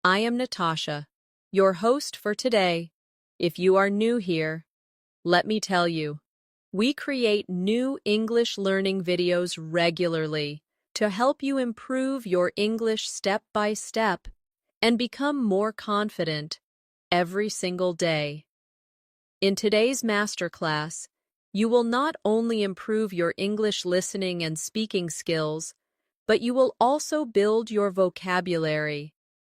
I am Natasha, your host for today. If you are new here, let me tell you, we create new English learning videos regularly to help you improve your English step by step and become more confident every single day. In today's masterclass, you will not only improve your English listening and speaking skills, but you will also build your vocabulary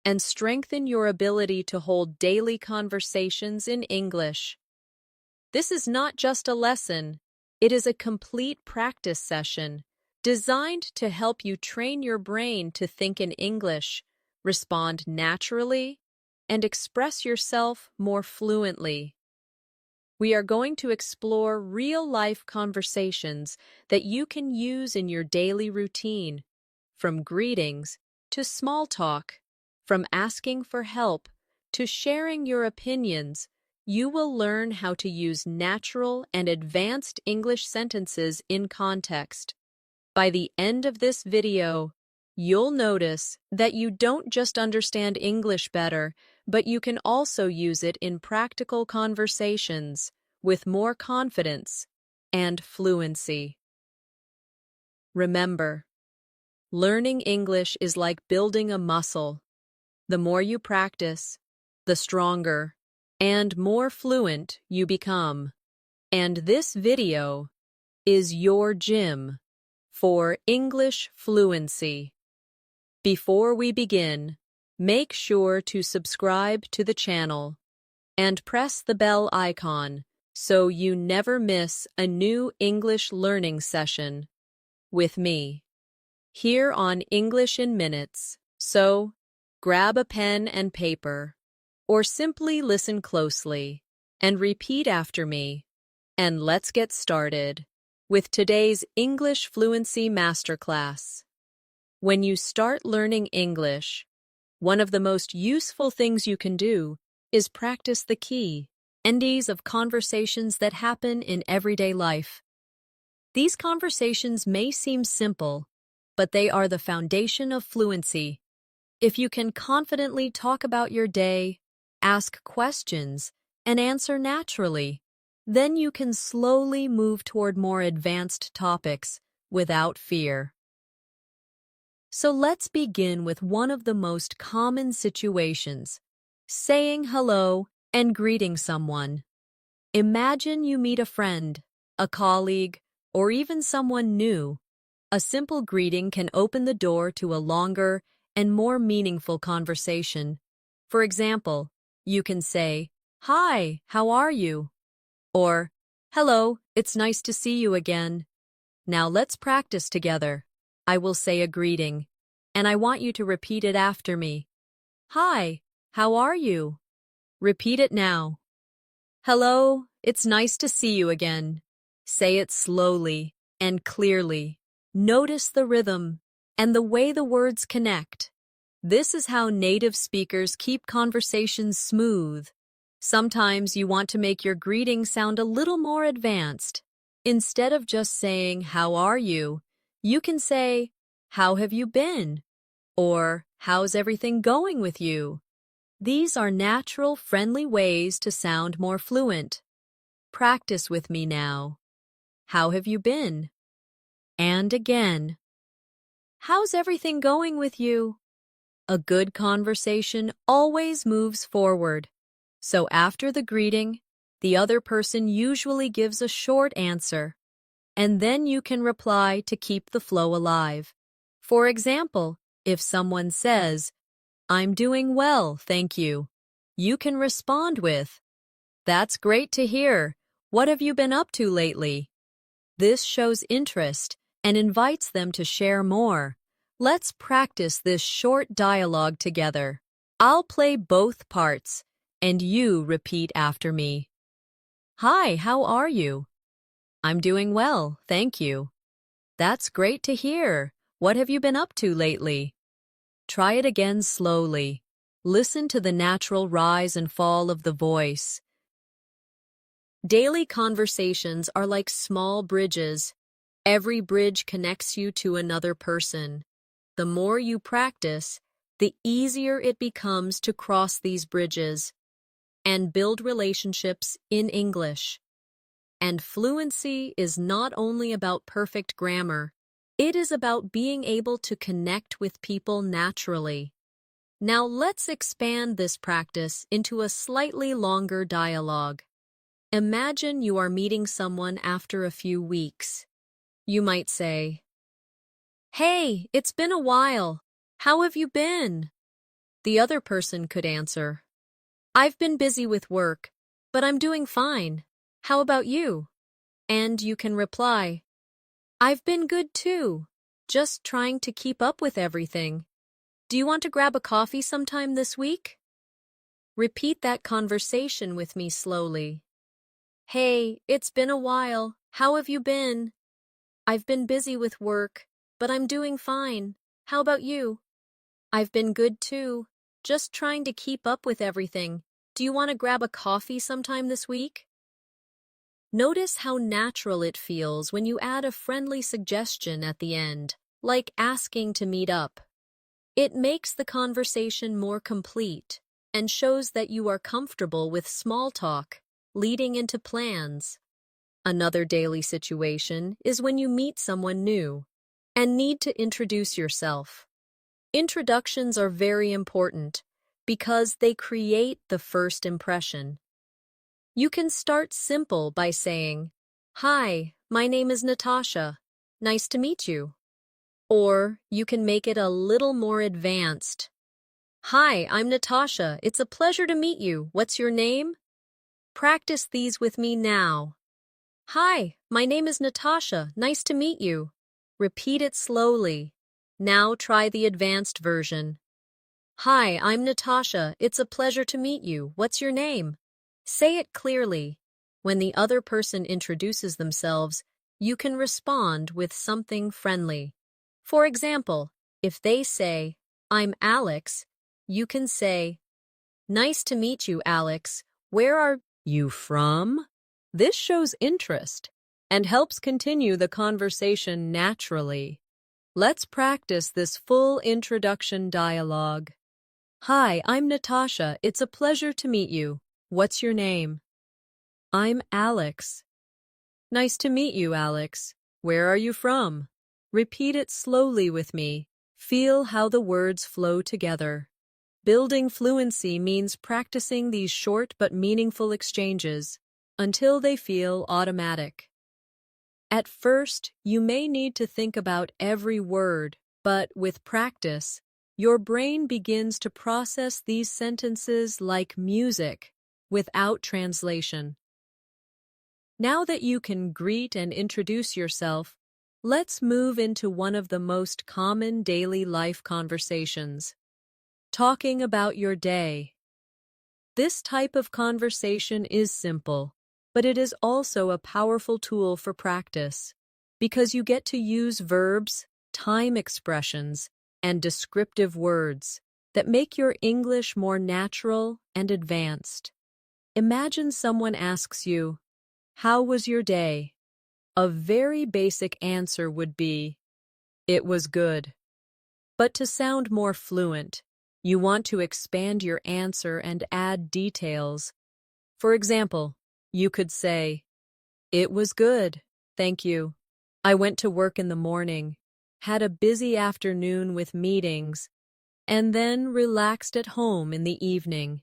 and strengthen your ability to hold daily conversations in English. This is not just a lesson, it is a complete practice session designed to help you train your brain to think in English, respond naturally, and express yourself more fluently. We are going to explore real-life conversations that you can use in your daily routine, from greetings to small talk, from asking for help to sharing your opinions. You will learn how to use natural and advanced English sentences in context. By the end of this video, you'll notice that you don't just understand English better, but you can also use it in practical conversations with more confidence and fluency. Remember, learning English is like building a muscle. The more you practice, the stronger and more fluent you become. And this video is your gym for English fluency. Before we begin, make sure to subscribe to the channel and press the bell icon so you never miss a new English learning session with me here on English in Minutes. So, grab a pen and paper, or simply listen closely and repeat after me, and let's get started with today's English Fluency Masterclass. When you start learning English, one of the most useful things you can do is practice the key NDs of conversations that happen in everyday life. These conversations may seem simple, but they are the foundation of fluency. If you can confidently talk about your day, ask questions, and answer naturally, then you can slowly move toward more advanced topics without fear. So let's begin with one of the most common situations, saying hello and greeting someone. Imagine you meet a friend, a colleague, or even someone new. A simple greeting can open the door to a longer and more meaningful conversation. For example, you can say, "Hi, how are you?" Or, "Hello, it's nice to see you again." Now let's practice together. I will say a greeting, and I want you to repeat it after me. "Hi, how are you?" Repeat it now. "Hello, it's nice to see you again." Say it slowly and clearly. Notice the rhythm and the way the words connect. This is how native speakers keep conversations smooth. Sometimes you want to make your greeting sound a little more advanced. Instead of just saying, "How are you?" you can say, "How have you been?" or "How's everything going with you?" These are natural, friendly ways to sound more fluent. Practice with me now. How have you been? And again. How's everything going with you? A good conversation always moves forward. So after the greeting, the other person usually gives a short answer, and then you can reply to keep the flow alive. For example, if someone says, "I'm doing well, thank you," you can respond with, "That's great to hear. What have you been up to lately?" This shows interest and invites them to share more. Let's practice this short dialogue together. I'll play both parts, and you repeat after me. "Hi, how are you?" "I'm doing well, thank you." "That's great to hear. What have you been up to lately?" Try it again slowly. Listen to the natural rise and fall of the voice. Daily conversations are like small bridges. Every bridge connects you to another person. The more you practice, the easier it becomes to cross these bridges and build relationships in English. And fluency is not only about perfect grammar, it is about being able to connect with people naturally. Now let's expand this practice into a slightly longer dialogue. Imagine you are meeting someone after a few weeks. You might say, "Hey, it's been a while. How have you been?" The other person could answer, "I've been busy with work, but I'm doing fine. How about you?" And you can reply, "I've been good too, just trying to keep up with everything. Do you want to grab a coffee sometime this week?" Repeat that conversation with me slowly. "Hey, it's been a while. How have you been?" "I've been busy with work, but I'm doing fine. How about you?" "I've been good too, just trying to keep up with everything. Do you want to grab a coffee sometime this week?" Notice how natural it feels when you add a friendly suggestion at the end, like asking to meet up. It makes the conversation more complete and shows that you are comfortable with small talk, leading into plans. Another daily situation is when you meet someone new and need to introduce yourself. Introductions are very important because they create the first impression. You can start simple by saying, "Hi, my name is Natasha. Nice to meet you." Or you can make it a little more advanced. "Hi, I'm Natasha. It's a pleasure to meet you. What's your name?" Practice these with me now. "Hi, my name is Natasha. Nice to meet you." Repeat it slowly. Now try the advanced version. "Hi, I'm Natasha. It's a pleasure to meet you. What's your name?" Say it clearly. When the other person introduces themselves, you can respond with something friendly. For example, if they say, "I'm Alex," you can say, "Nice to meet you, Alex. Where are you from?" This shows interest and helps continue the conversation naturally. Let's practice this full introduction dialogue. "Hi, I'm Natasha. It's a pleasure to meet you. What's your name?" "I'm Alex." "Nice to meet you, Alex. Where are you from?" Repeat it slowly with me. Feel how the words flow together. Building fluency means practicing these short but meaningful exchanges until they feel automatic. At first, you may need to think about every word, but with practice, your brain begins to process these sentences like music, without translation. Now that you can greet and introduce yourself, let's move into one of the most common daily life conversations. Talking about your day. This type of conversation is simple, but it is also a powerful tool for practice, because you get to use verbs, time expressions, and descriptive words that make your English more natural and advanced. Imagine someone asks you, "How was your day?" A very basic answer would be, "It was good." But to sound more fluent, you want to expand your answer and add details. For example, you could say, "It was good, thank you. I went to work in the morning, had a busy afternoon with meetings, and then relaxed at home in the evening."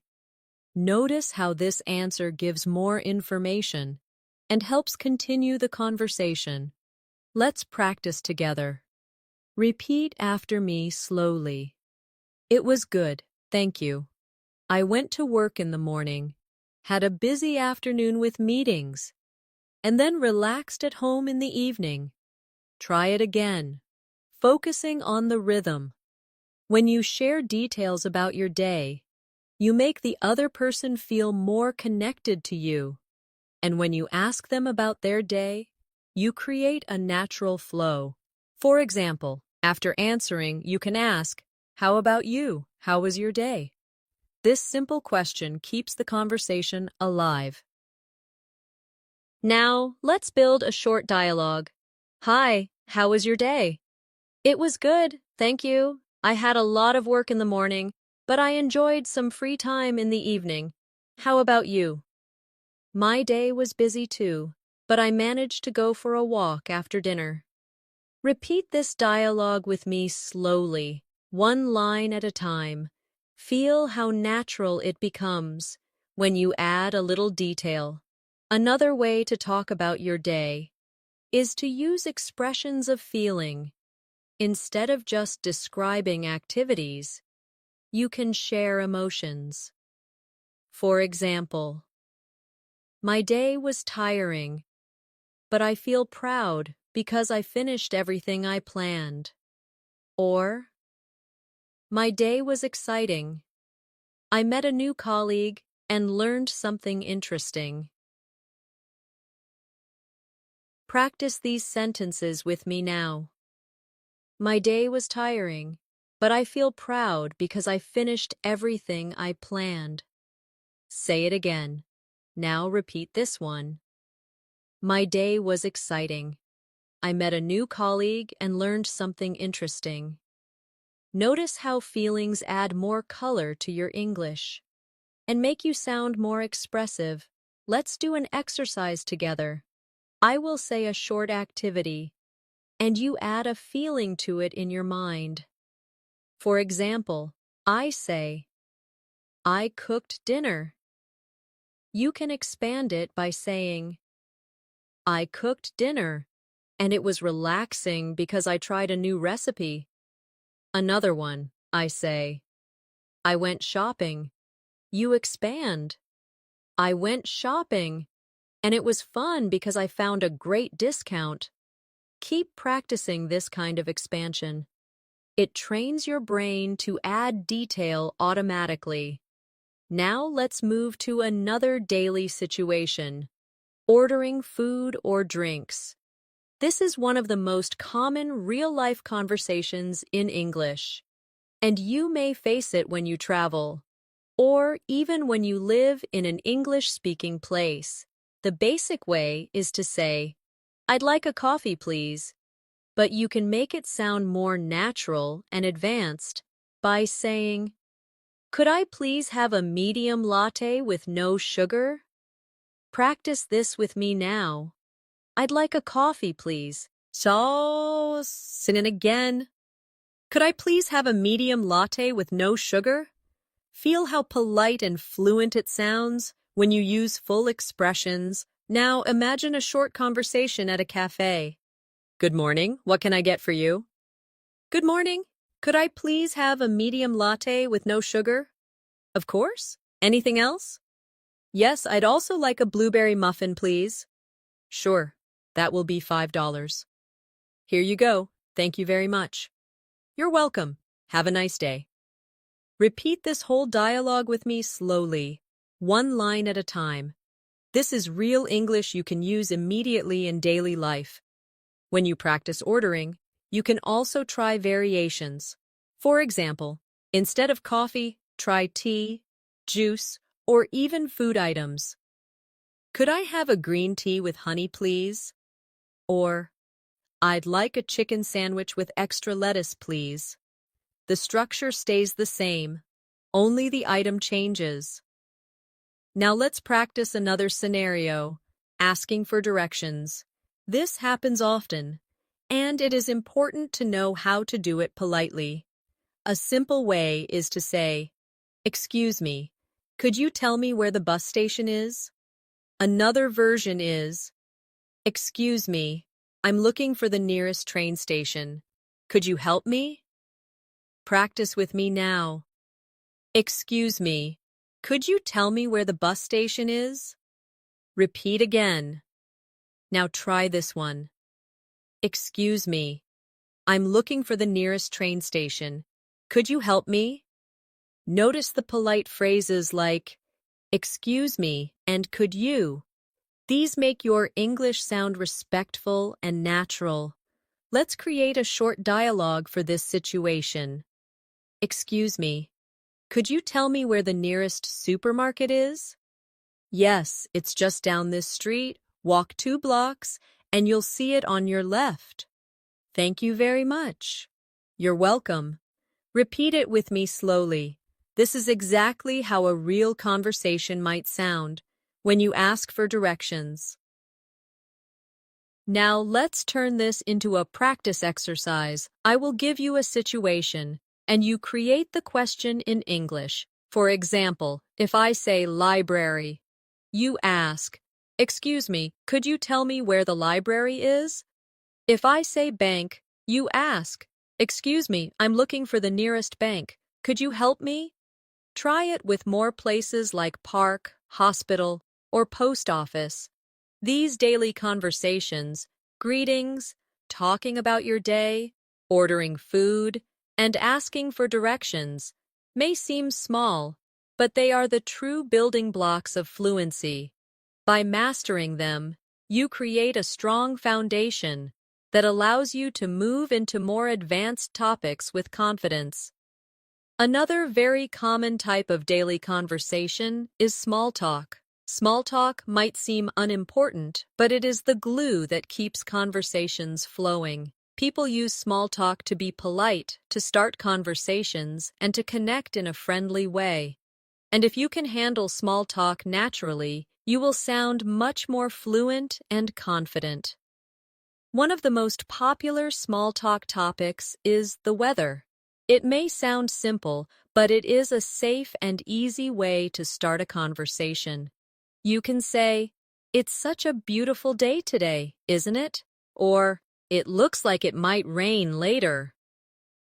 Notice how this answer gives more information and helps continue the conversation. Let's practice together. Repeat after me slowly. "It was good, thank you. I went to work in the morning, had a busy afternoon with meetings, and then relaxed at home in the evening." Try it again, focusing on the rhythm. When you share details about your day, you make the other person feel more connected to you. And when you ask them about their day, you create a natural flow. For example, after answering, you can ask, "How about you? How was your day?" This simple question keeps the conversation alive. Now, let's build a short dialogue. "Hi, how was your day?" "It was good, thank you." I had a lot of work in the morning, but I enjoyed some free time in the evening. How about you? My day was busy too, but I managed to go for a walk after dinner. Repeat this dialogue with me slowly, one line at a time. Feel how natural it becomes when you add a little detail. Another way to talk about your day is to use expressions of feeling. Instead of just describing activities, you can share emotions. For example, my day was tiring, but I feel proud because I finished everything I planned. Or, my day was exciting. I met a new colleague and learned something interesting. Practice these sentences with me now. My day was tiring, but I feel proud because I finished everything I planned. Say it again. Now repeat this one. My day was exciting. I met a new colleague and learned something interesting. Notice how feelings add more color to your English and make you sound more expressive. Let's do an exercise together. I will say a short activity, and you add a feeling to it in your mind. For example, I say, I cooked dinner. You can expand it by saying, I cooked dinner, and it was relaxing because I tried a new recipe. Another one, I say, I went shopping. You expand. I went shopping, and it was fun because I found a great discount. Keep practicing this kind of expansion. It trains your brain to add detail automatically. Now let's move to another daily situation, ordering food or drinks. This is one of the most common real-life conversations in English, and you may face it when you travel, or even when you live in an English-speaking place. The basic way is to say, I'd like a coffee, please, but you can make it sound more natural and advanced by saying, could I please have a medium latte with no sugar? Practice this with me now. I'd like a coffee, please. So, sin it again. Could I please have a medium latte with no sugar? Feel how polite and fluent it sounds when you use full expressions. Now imagine a short conversation at a cafe. Good morning, what can I get for you? Good morning, could I please have a medium latte with no sugar? Of course. Anything else? Yes, I'd also like a blueberry muffin, please. Sure, that will be $5. Here you go. Thank you very much. You're welcome. Have a nice day. Repeat this whole dialogue with me slowly, one line at a time. This is real English you can use immediately in daily life. When you practice ordering, you can also try variations. For example, instead of coffee, try tea, juice, or even food items. Could I have a green tea with honey, please? Or, I'd like a chicken sandwich with extra lettuce, please. The structure stays the same, only the item changes. Now let's practice another scenario, asking for directions. This happens often, and it is important to know how to do it politely. A simple way is to say, excuse me, could you tell me where the bus station is? Another version is, excuse me, I'm looking for the nearest train station. Could you help me? Practice with me now. Excuse me, could you tell me where the bus station is? Repeat again. Now try this one. Excuse me, I'm looking for the nearest train station. Could you help me? Notice the polite phrases like, excuse me and could you? These make your English sound respectful and natural. Let's create a short dialogue for this situation. Excuse me, could you tell me where the nearest supermarket is? Yes, it's just down this street. Walk 2 blocks, and you'll see it on your left. Thank you very much. You're welcome. Repeat it with me slowly. This is exactly how a real conversation might sound when you ask for directions. Now let's turn this into a practice exercise. I will give you a situation, and you create the question in English. For example, if I say library, you ask, "Excuse me, could you tell me where the library is?" If I say bank, you ask, "Excuse me, I'm looking for the nearest bank. Could you help me?" Try it with more places like park, hospital, or post office. These daily conversations, greetings, talking about your day, ordering food, and asking for directions, may seem small, but they are the true building blocks of fluency. By mastering them, you create a strong foundation that allows you to move into more advanced topics with confidence. Another very common type of daily conversation is small talk. Small talk might seem unimportant, but it is the glue that keeps conversations flowing. People use small talk to be polite, to start conversations, and to connect in a friendly way. And if you can handle small talk naturally, you will sound much more fluent and confident. One of the most popular small talk topics is the weather. It may sound simple, but it is a safe and easy way to start a conversation. You can say, "It's such a beautiful day today, isn't it?" Or, "It looks like it might rain later."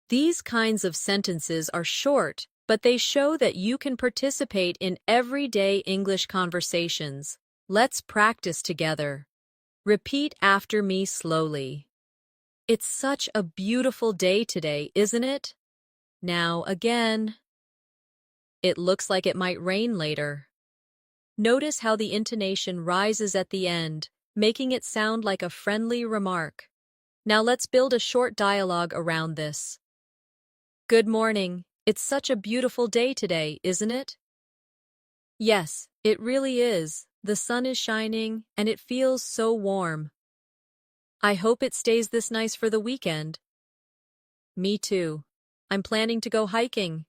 These kinds of sentences are short, but they show that you can participate in everyday English conversations. Let's practice together. Repeat after me slowly. "It's such a beautiful day today, isn't it?" Now again. "It looks like it might rain later." Notice how the intonation rises at the end, making it sound like a friendly remark. Now let's build a short dialogue around this. "Good morning. It's such a beautiful day today, isn't it?" "Yes, it really is. The sun is shining, and it feels so warm." "I hope it stays this nice for the weekend." "Me too. I'm planning to go hiking."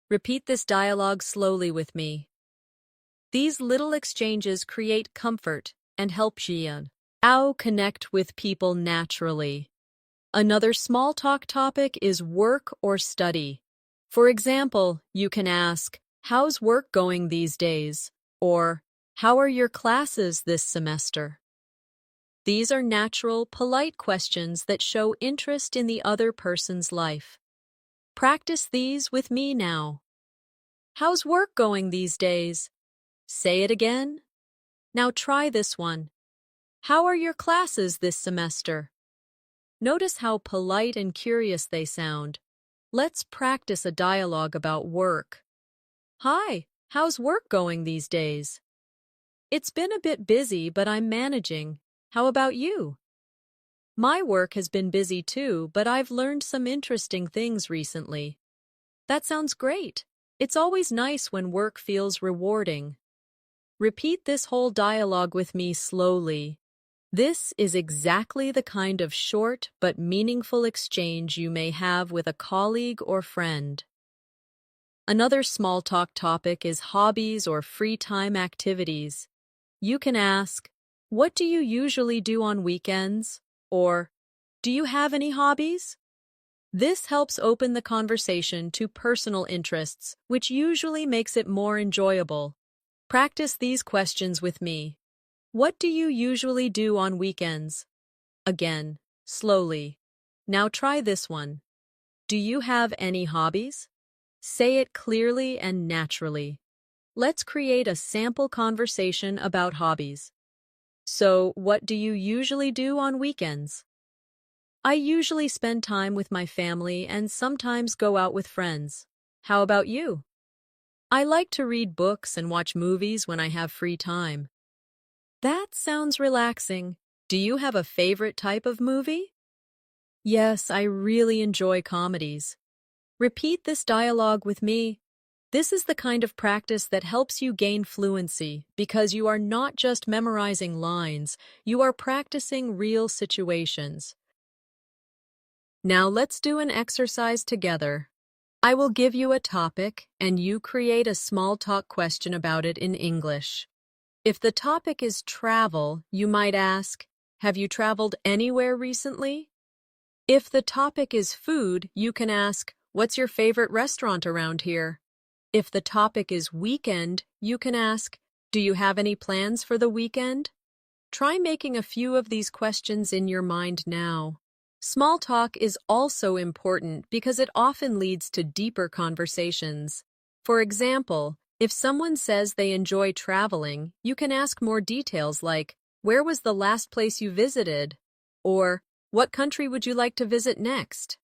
Repeat this dialogue slowly with me. These little exchanges create comfort and help Jian connect with people naturally. Another small talk topic is work or study. For example, you can ask, "How's work going these days?" Or, "How are your classes this semester?" These are natural, polite questions that show interest in the other person's life. Practice these with me now. "How's work going these days?" Say it again. Now try this one. "How are your classes this semester?" Notice how polite and curious they sound. Let's practice a dialogue about work. "Hi, how's work going these days?" "It's been a bit busy, but I'm managing. How about you?" "My work has been busy too, but I've learned some interesting things recently." "That sounds great. It's always nice when work feels rewarding." Repeat this whole dialogue with me slowly. This is exactly the kind of short but meaningful exchange you may have with a colleague or friend. Another small talk topic is hobbies or free time activities. You can ask, "What do you usually do on weekends?" Or, "Do you have any hobbies?" This helps open the conversation to personal interests, which usually makes it more enjoyable. Practice these questions with me. "What do you usually do on weekends?" Again, slowly. Now try this one. "Do you have any hobbies?" Say it clearly and naturally. Let's create a sample conversation about hobbies. "So, what do you usually do on weekends?" "I usually spend time with my family and sometimes go out with friends." "How about you?" "I like to read books and watch movies when I have free time." That sounds relaxing. Do you have a favorite type of movie? "Yes, I really enjoy comedies." Repeat this dialogue with me. This is the kind of practice that helps you gain fluency because you are not just memorizing lines, you are practicing real situations. Now let's do an exercise together. I will give you a topic, and you create a small talk question about it in English. If the topic is travel, you might ask, "Have you traveled anywhere recently?" If the topic is food, you can ask, "What's your favorite restaurant around here?" If the topic is weekend, you can ask, "Do you have any plans for the weekend?" Try making a few of these questions in your mind now. Small talk is also important because it often leads to deeper conversations. For example, if someone says they enjoy traveling, you can ask more details like, "Where was the last place you visited?" Or, "What country would you like to visit next?"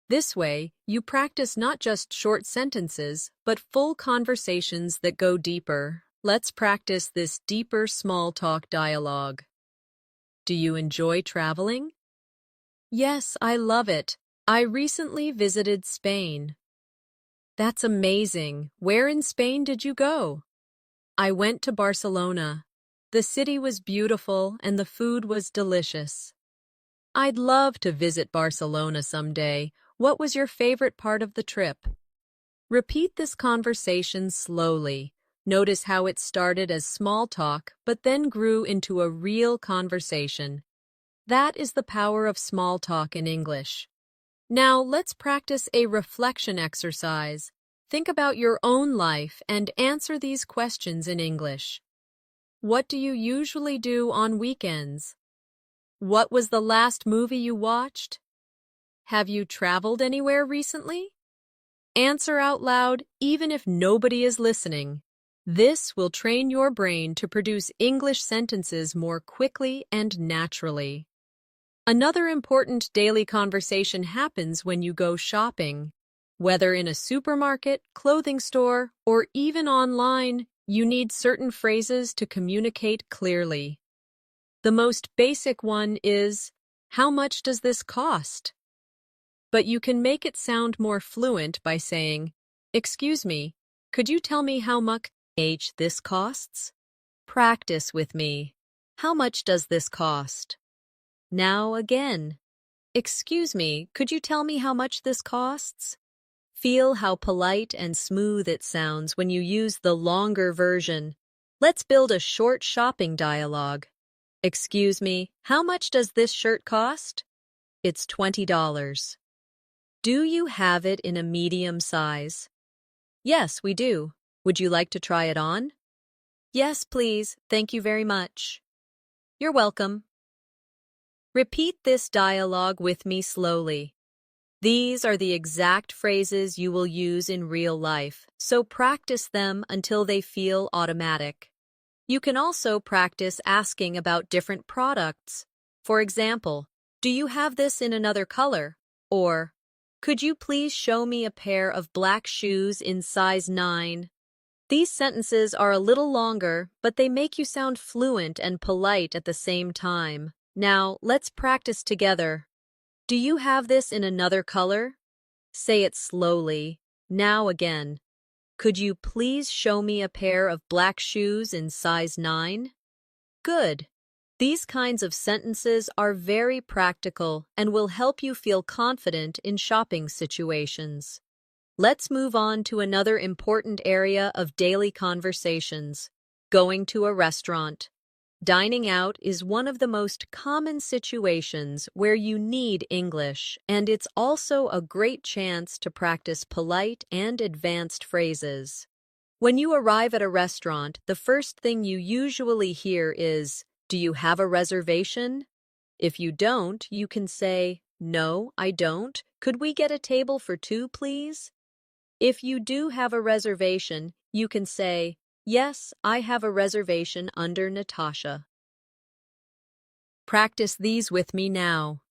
This way, you practice not just short sentences, but full conversations that go deeper. Let's practice this deeper small talk dialogue. Do you enjoy traveling? Yes, I love it. I recently visited Spain. That's amazing. Where in Spain did you go? I went to Barcelona. The city was beautiful and the food was delicious. I'd love to visit Barcelona someday. What was your favorite part of the trip? Repeat this conversation slowly. Notice how it started as small talk, but then grew into a real conversation. That is the power of small talk in English. Now let's practice a reflection exercise. Think about your own life and answer these questions in English. What do you usually do on weekends? What was the last movie you watched? Have you traveled anywhere recently? Answer out loud even if nobody is listening. This will train your brain to produce English sentences more quickly and naturally. Another important daily conversation happens when you go shopping. Whether in a supermarket, clothing store, or even online, you need certain phrases to communicate clearly. The most basic one is, "How much does this cost?" But you can make it sound more fluent by saying, "Excuse me, could you tell me how much this costs?" Practice with me. How much does this cost? Now again. Excuse me, could you tell me how much this costs? Feel how polite and smooth it sounds when you use the longer version. Let's build a short shopping dialogue. Excuse me, how much does this shirt cost? It's $20. Do you have it in a medium size? Yes, we do. Would you like to try it on? Yes, please. Thank you very much. You're welcome. Repeat this dialogue with me slowly. These are the exact phrases you will use in real life, so practice them until they feel automatic. You can also practice asking about different products. For example, "Do you have this in another color?" Or, "Could you please show me a pair of black shoes in size 9? These sentences are a little longer, but they make you sound fluent and polite at the same time. Now, let's practice together. Do you have this in another color? Say it slowly. Now again. Could you please show me a pair of black shoes in size 9? Good. These kinds of sentences are very practical and will help you feel confident in shopping situations. Let's move on to another important area of daily conversations, going to a restaurant. Dining out is one of the most common situations where you need English, and it's also a great chance to practice polite and advanced phrases. When you arrive at a restaurant, the first thing you usually hear is, "Do you have a reservation?" If you don't, you can say, "No, I don't. Could we get a table for two, please?" If you do have a reservation, you can say, "Yes, I have a reservation under Natasha." Practice these with me now.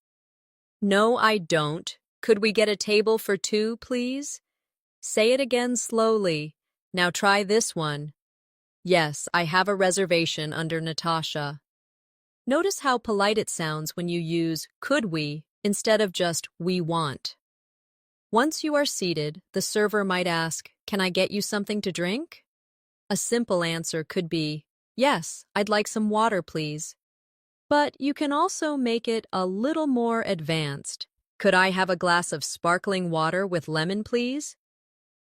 No, I don't. Could we get a table for two, please? Say it again slowly. Now try this one. Yes, I have a reservation under Natasha. Notice how polite it sounds when you use "could we" instead of just "we want." Once you are seated, the server might ask, "Can I get you something to drink?" A simple answer could be, "Yes, I'd like some water, please." But you can also make it a little more advanced. Could I have a glass of sparkling water with lemon, please?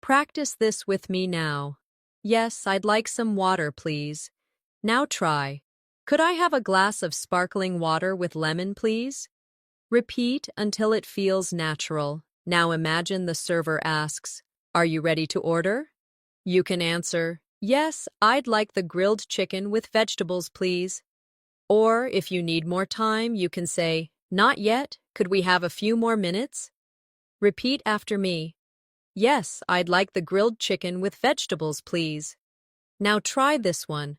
Practice this with me now. Yes, I'd like some water, please. Now try. Could I have a glass of sparkling water with lemon, please? Repeat until it feels natural. Now imagine the server asks, "Are you ready to order?" You can answer, "Yes, I'd like the grilled chicken with vegetables, please." Or if you need more time, you can say, "Not yet. Could we have a few more minutes?" Repeat after me. "Yes, I'd like the grilled chicken with vegetables, please." Now try this one.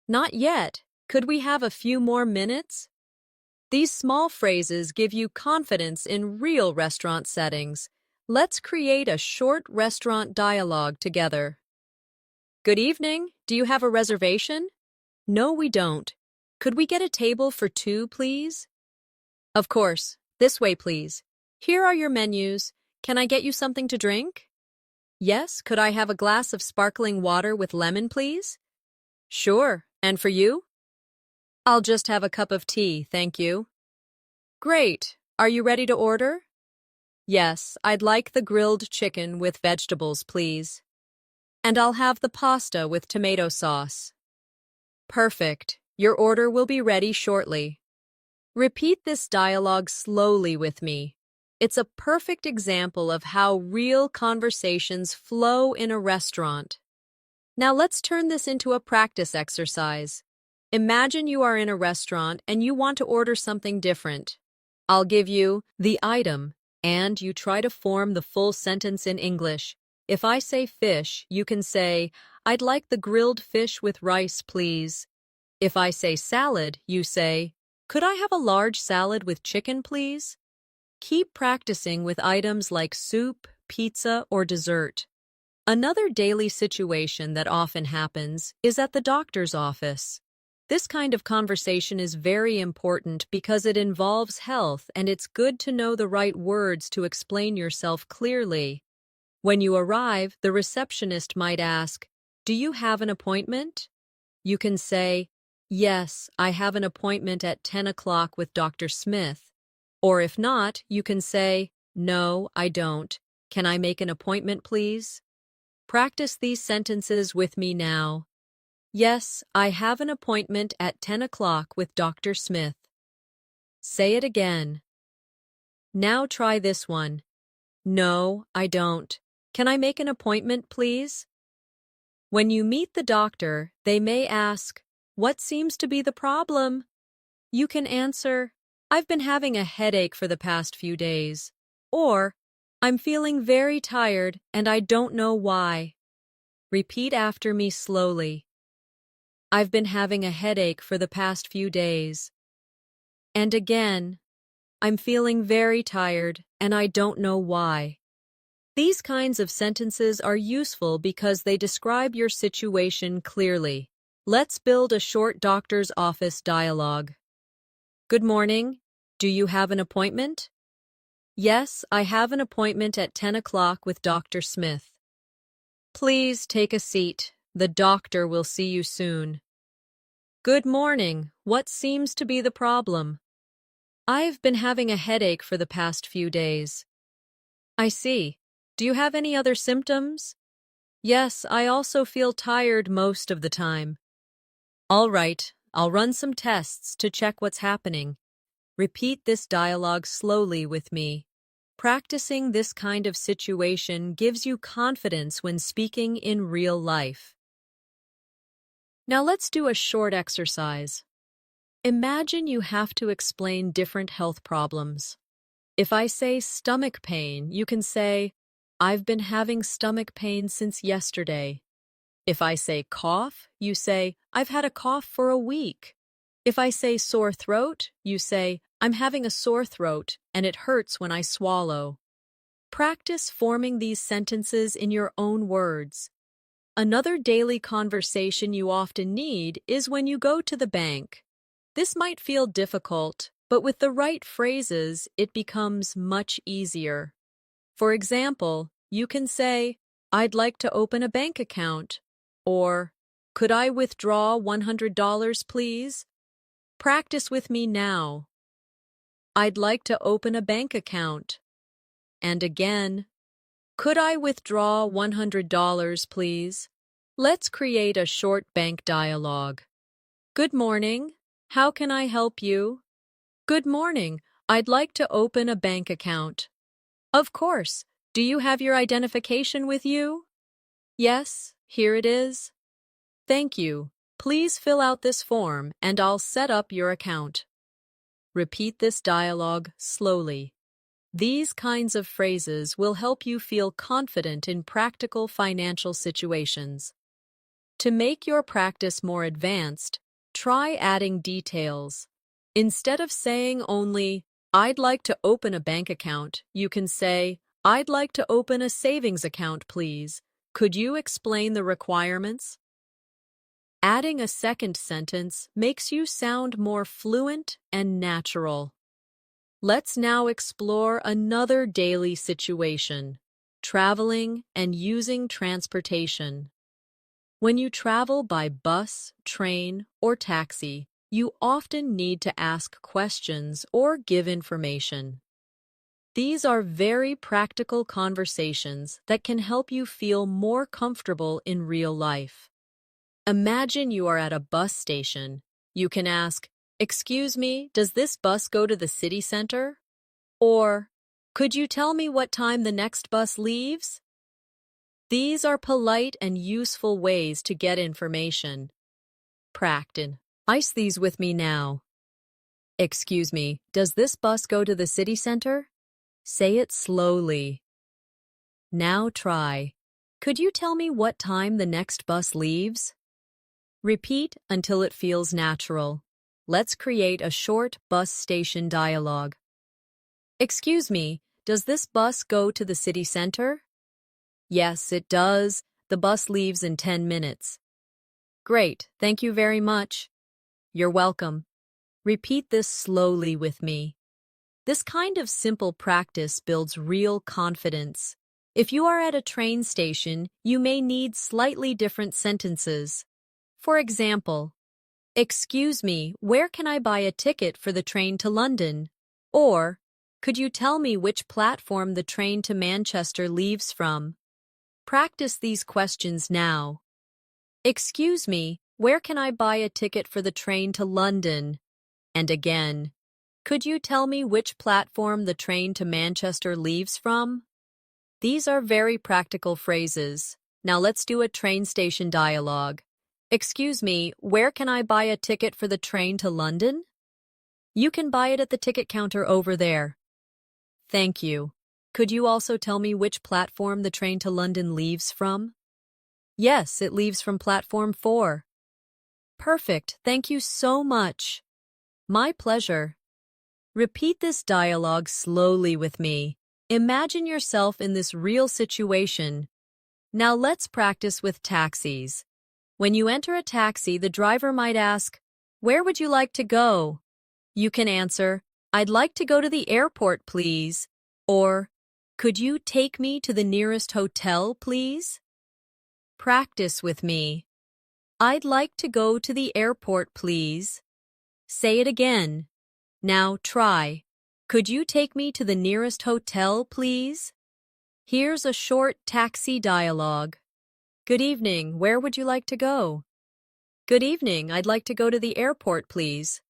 "Not yet. Could we have a few more minutes?" These small phrases give you confidence in real restaurant settings. Let's create a short restaurant dialogue together. Good evening. Do you have a reservation? No, we don't. Could we get a table for two, please? Of course. This way, please. Here are your menus. Can I get you something to drink? Yes, could I have a glass of sparkling water with lemon, please? Sure. And for you? I'll just have a cup of tea, thank you. Great. Are you ready to order? Yes, I'd like the grilled chicken with vegetables, please. And I'll have the pasta with tomato sauce. Perfect. Your order will be ready shortly. Repeat this dialogue slowly with me. It's a perfect example of how real conversations flow in a restaurant. Now let's turn this into a practice exercise. Imagine you are in a restaurant and you want to order something different. I'll give you the item, and you try to form the full sentence in English. If I say fish, you can say, "I'd like the grilled fish with rice, please." If I say salad, you say, "Could I have a large salad with chicken, please?" Keep practicing with items like soup, pizza, or dessert. Another daily situation that often happens is at the doctor's office. This kind of conversation is very important because it involves health, and it's good to know the right words to explain yourself clearly. When you arrive, the receptionist might ask, "Do you have an appointment?" You can say, "Yes, I have an appointment at 10 o'clock with Dr. Smith." Or if not, you can say, "No, I don't. Can I make an appointment, please?" Practice these sentences with me now. Yes, I have an appointment at 10 o'clock with Dr. Smith. Say it again. Now try this one. No, I don't. Can I make an appointment, please? When you meet the doctor, they may ask, "What seems to be the problem?" You can answer, "I've been having a headache for the past few days." Or, "I'm feeling very tired and I don't know why." Repeat after me slowly. I've been having a headache for the past few days. And again, I'm feeling very tired and I don't know why. These kinds of sentences are useful because they describe your situation clearly. Let's build a short doctor's office dialogue. Good morning. Do you have an appointment? Yes, I have an appointment at 10 o'clock with Dr. Smith. Please take a seat. The doctor will see you soon. Good morning. What seems to be the problem? I've been having a headache for the past few days. I see. Do you have any other symptoms? Yes, I also feel tired most of the time. All right, I'll run some tests to check what's happening. Repeat this dialogue slowly with me. Practicing this kind of situation gives you confidence when speaking in real life. Now let's do a short exercise. Imagine you have to explain different health problems. If I say stomach pain, you can say, "I've been having stomach pain since yesterday." If I say cough, you say, "I've had a cough for a week." If I say sore throat, you say, "I'm having a sore throat and it hurts when I swallow." Practice forming these sentences in your own words. Another daily conversation you often need is when you go to the bank. This might feel difficult, but with the right phrases, it becomes much easier. For example, you can say, "I'd like to open a bank account," or, "Could I withdraw $100, please?" Practice with me now. I'd like to open a bank account. And again, could I withdraw $100, please? Let's create a short bank dialogue. Good morning. How can I help you? Good morning. I'd like to open a bank account. Of course. Do you have your identification with you? Yes, here it is. Thank you. Please fill out this form and I'll set up your account. Repeat this dialogue slowly. These kinds of phrases will help you feel confident in practical financial situations. To make your practice more advanced, try adding details. Instead of saying only, I'd like to open a bank account, you can say, I'd like to open a savings account, please. Could you explain the requirements? Adding a second sentence makes you sound more fluent and natural. Let's now explore another daily situation, traveling and using transportation. When you travel by bus, train, or taxi, you often need to ask questions or give information. These are very practical conversations that can help you feel more comfortable in real life. Imagine you are at a bus station. You can ask, "Excuse me, does this bus go to the city center?" Or, "Could you tell me what time the next bus leaves?" These are polite and useful ways to get information. Practice. Ice these with me now. Excuse me, does this bus go to the city center? Say it slowly. Now try. Could you tell me what time the next bus leaves? Repeat until it feels natural. Let's create a short bus station dialogue. Excuse me, does this bus go to the city center? Yes, it does. The bus leaves in 10 minutes. Great, thank you very much. You're welcome. Repeat this slowly with me. This kind of simple practice builds real confidence. If you are at a train station, you may need slightly different sentences. For example, excuse me, where can I buy a ticket for the train to London? Or, could you tell me which platform the train to Manchester leaves from? Practice these questions now. Excuse me, where can I buy a ticket for the train to London? And again, could you tell me which platform the train to Manchester leaves from? These are very practical phrases. Now let's do a train station dialogue. Excuse me, where can I buy a ticket for the train to London? You can buy it at the ticket counter over there. Thank you. Could you also tell me which platform the train to London leaves from? Yes, it leaves from platform 4. Perfect. Thank you so much. My pleasure. Repeat this dialogue slowly with me. Imagine yourself in this real situation. Now let's practice with taxis. When you enter a taxi, the driver might ask, "Where would you like to go?" You can answer, "I'd like to go to the airport, please." Or, "Could you take me to the nearest hotel, please?" Practice with me. I'd like to go to the airport, please. Say it again. Now try. Could you take me to the nearest hotel, please? Here's a short taxi dialogue. Good evening, where would you like to go? Good evening, I'd like to go to the airport, please.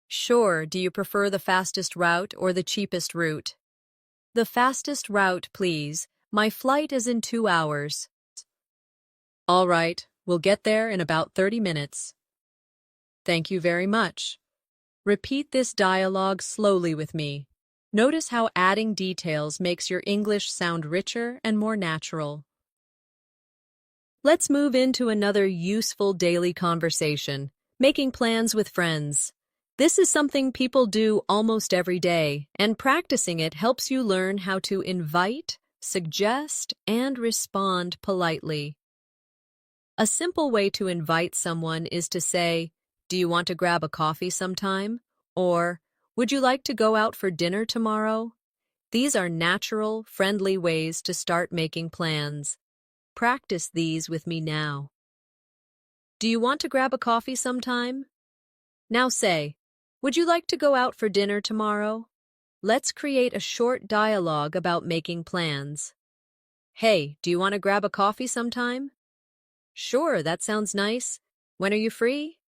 Sure, do you prefer the fastest route or the cheapest route? The fastest route, please. My flight is in 2 hours. All right, we'll get there in about 30 minutes. Thank you very much. Repeat this dialogue slowly with me. Notice how adding details makes your English sound richer and more natural. Let's move into another useful daily conversation, making plans with friends. This is something people do almost every day, and practicing it helps you learn how to invite, suggest, and respond politely. A simple way to invite someone is to say, "Do you want to grab a coffee sometime?" Or, "Would you like to go out for dinner tomorrow?" These are natural, friendly ways to start making plans. Practice these with me now. Do you want to grab a coffee sometime? Now say, "Would you like to go out for dinner tomorrow?" Let's create a short dialogue about making plans. Hey, do you want to grab a coffee sometime? Sure, that sounds nice. When are you free?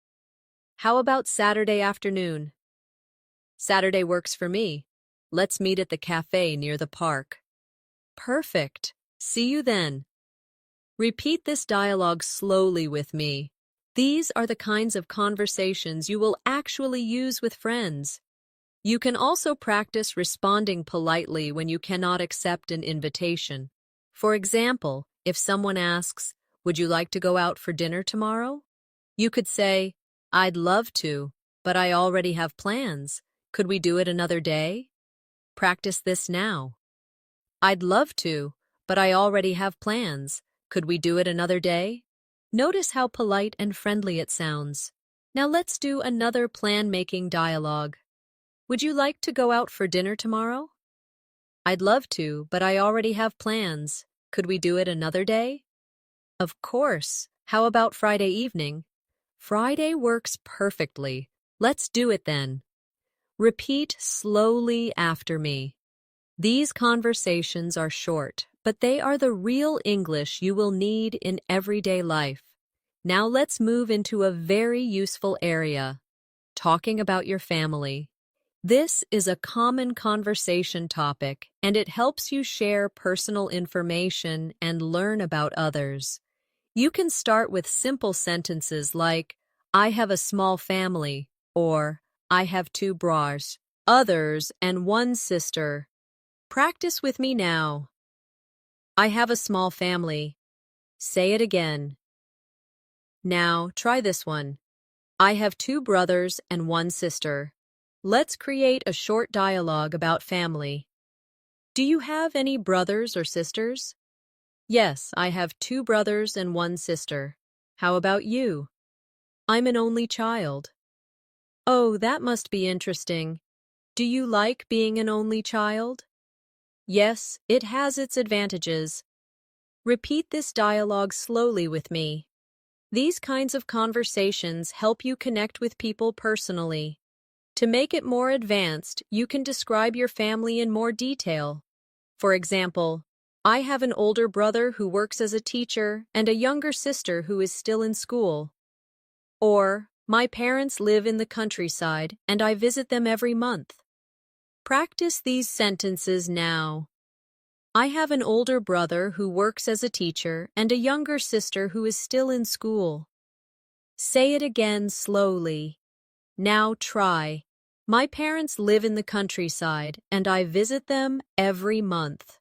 How about Saturday afternoon? Saturday works for me. Let's meet at the cafe near the park. Perfect. See you then. Repeat this dialogue slowly with me. These are the kinds of conversations you will actually use with friends. You can also practice responding politely when you cannot accept an invitation. For example, if someone asks, "Would you like to go out for dinner tomorrow?" You could say, "I'd love to, but I already have plans. Could we do it another day?" Practice this now. "I'd love to, but I already have plans. Could we do it another day?" Notice how polite and friendly it sounds. Now let's do another plan-making dialogue. Would you like to go out for dinner tomorrow? I'd love to, but I already have plans. Could we do it another day? Of course. How about Friday evening? Friday works perfectly. Let's do it then. Repeat slowly after me. These conversations are short, but they are the real English you will need in everyday life. Now let's move into a very useful area, talking about your family. This is a common conversation topic, and it helps you share personal information and learn about others. You can start with simple sentences like, "I have a small family," or "I have two brothers and one sister." Practice with me now. I have a small family. Say it again. Now, try this one. I have two brothers and one sister. Let's create a short dialogue about family. Do you have any brothers or sisters? Yes, I have two brothers and one sister. How about you? I'm an only child. Oh, that must be interesting. Do you like being an only child? Yes, it has its advantages. Repeat this dialogue slowly with me. These kinds of conversations help you connect with people personally. To make it more advanced, you can describe your family in more detail. For example, I have an older brother who works as a teacher and a younger sister who is still in school. Or, my parents live in the countryside and I visit them every month. Practice these sentences now. I have an older brother who works as a teacher and a younger sister who is still in school. Say it again slowly. Now try. My parents live in the countryside and I visit them every month.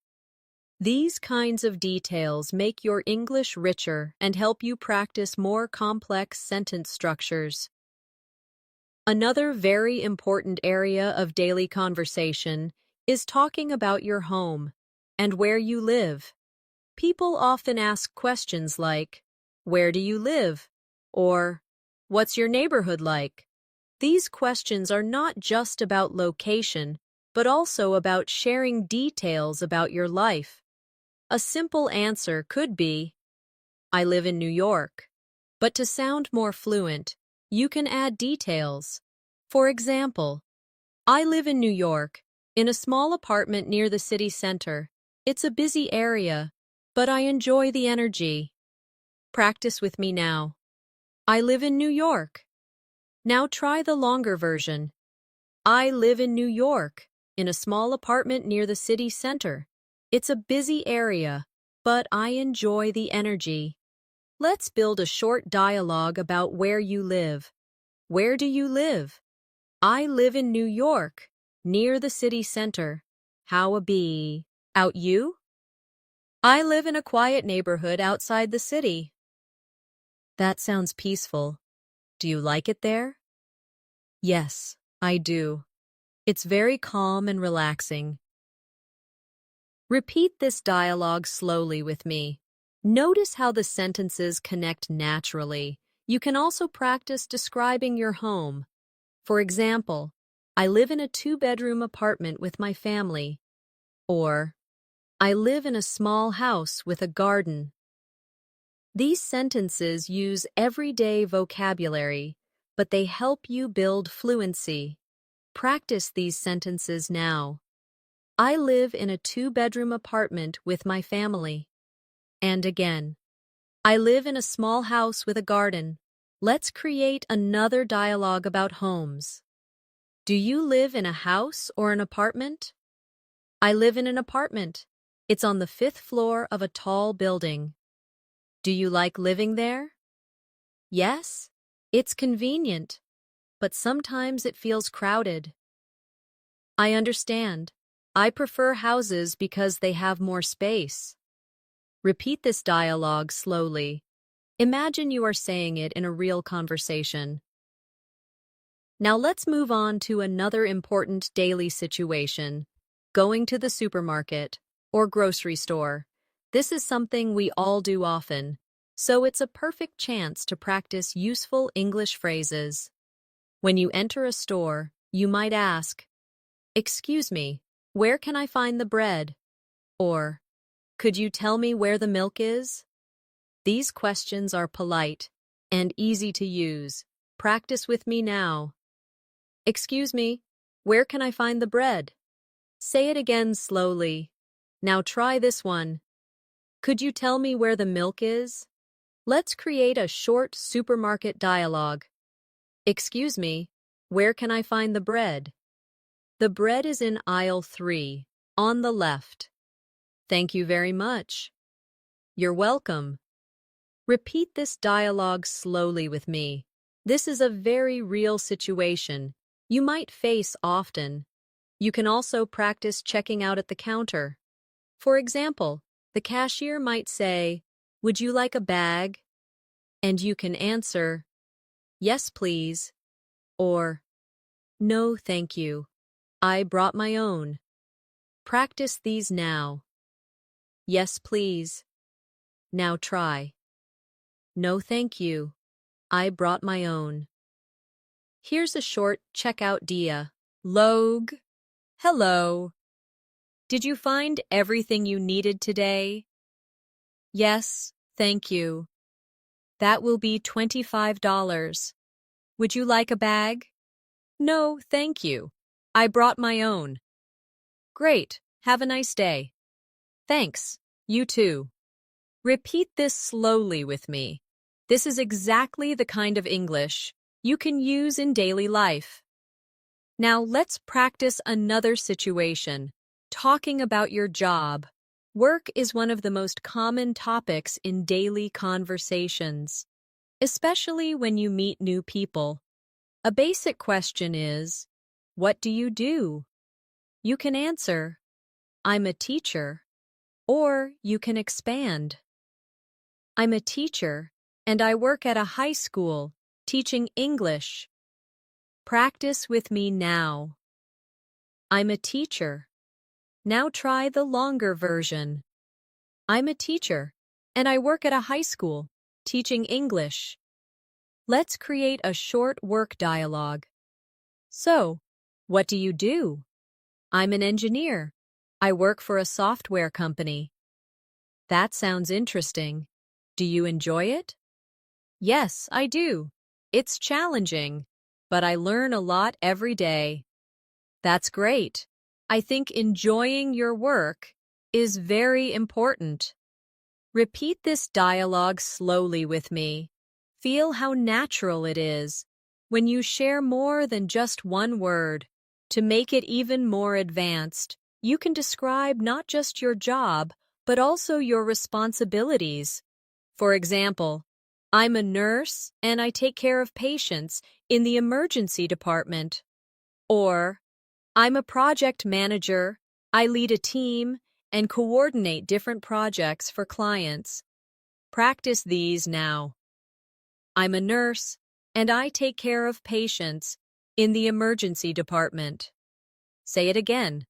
These kinds of details make your English richer and help you practice more complex sentence structures. Another very important area of daily conversation is talking about your home and where you live. People often ask questions like, "Where do you live?" or "What's your neighborhood like?" These questions are not just about location, but also about sharing details about your life. A simple answer could be, "I live in New York." But to sound more fluent, you can add details. For example, I live in New York, in a small apartment near the city center. It's a busy area, but I enjoy the energy. Practice with me now. I live in New York. Now try the longer version. I live in New York, in a small apartment near the city center. It's a busy area, but I enjoy the energy. Let's build a short dialogue about where you live. Where do you live? I live in New York, near the city center. How about you? I live in a quiet neighborhood outside the city. That sounds peaceful. Do you like it there? Yes, I do. It's very calm and relaxing. Repeat this dialogue slowly with me. Notice how the sentences connect naturally. You can also practice describing your home. For example, I live in a two-bedroom apartment with my family. Or, I live in a small house with a garden. These sentences use everyday vocabulary, but they help you build fluency. Practice these sentences now. I live in a two-bedroom apartment with my family. And again, I live in a small house with a garden. Let's create another dialogue about homes. Do you live in a house or an apartment? I live in an apartment. It's on the 5th floor of a tall building. Do you like living there? Yes, it's convenient, but sometimes it feels crowded. I understand. I prefer houses because they have more space. Repeat this dialogue slowly. Imagine you are saying it in a real conversation. Now let's move on to another important daily situation, going to the supermarket or grocery store. This is something we all do often, so it's a perfect chance to practice useful English phrases. When you enter a store, you might ask, "Excuse me, where can I find the bread?" Or, "Could you tell me where the milk is?" These questions are polite and easy to use. Practice with me now. "Excuse me, where can I find the bread?" Say it again slowly. Now try this one. "Could you tell me where the milk is?" Let's create a short supermarket dialogue. "Excuse me, where can I find the bread?" "The bread is in aisle 3, on the left." "Thank you very much." "You're welcome." Repeat this dialogue slowly with me. This is a very real situation you might face often. You can also practice checking out at the counter. For example, the cashier might say, "Would you like a bag?" And you can answer, "Yes, please," or "No, thank you. I brought my own." Practice these now. "Yes, please." Now try. "No, thank you. I brought my own." Here's a short checkout dia. Log. Hello. Did you find everything you needed today? Yes, thank you. That will be $25. Would you like a bag? No, thank you. I brought my own. Great. Have a nice day. Thanks. You too. Repeat this slowly with me. This is exactly the kind of English you can use in daily life. Now let's practice another situation, talking about your job. Work is one of the most common topics in daily conversations, especially when you meet new people. A basic question is, "What do you do?" You can answer, "I'm a teacher," or you can expand. "I'm a teacher, and I work at a high school, teaching English." Practice with me now. "I'm a teacher." Now try the longer version. "I'm a teacher, and I work at a high school, teaching English." Let's create a short work dialogue. So, what do you do? "I'm an engineer. I work for a software company." That sounds interesting. Do you enjoy it? Yes, I do. It's challenging, but I learn a lot every day. That's great. I think enjoying your work is very important. Repeat this dialogue slowly with me. Feel how natural it is when you share more than just one word. To make it even more advanced, you can describe not just your job, but also your responsibilities. For example, "I'm a nurse and I take care of patients in the emergency department." Or, "I'm a project manager. I lead a team and coordinate different projects for clients." Practice these now. "I'm a nurse, and I take care of patients in the emergency department." Say it again.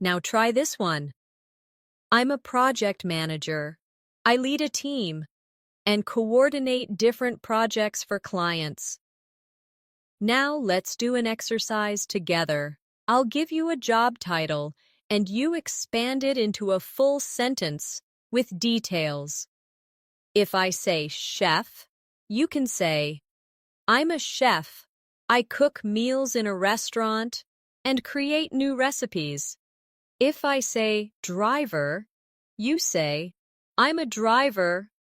Now try this one. "I'm a project manager. I lead a team and coordinate different projects for clients." Now let's do an exercise together. I'll give you a job title, and you expand it into a full sentence with details. If I say chef, you can say, "I'm a chef. I cook meals in a restaurant and create new recipes." If I say driver, you say, I'm a driver.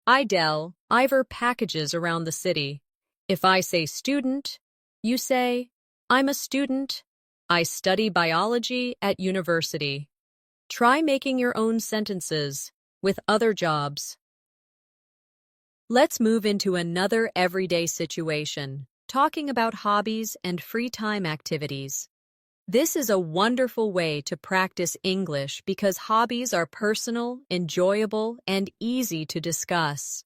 Iver packages around the city. If I say student, you say, I'm a student. I study biology at university. Try making your own sentences with other jobs. Let's move into another everyday situation, talking about hobbies and free time activities. This is a wonderful way to practice English because hobbies are personal, enjoyable, and easy to discuss.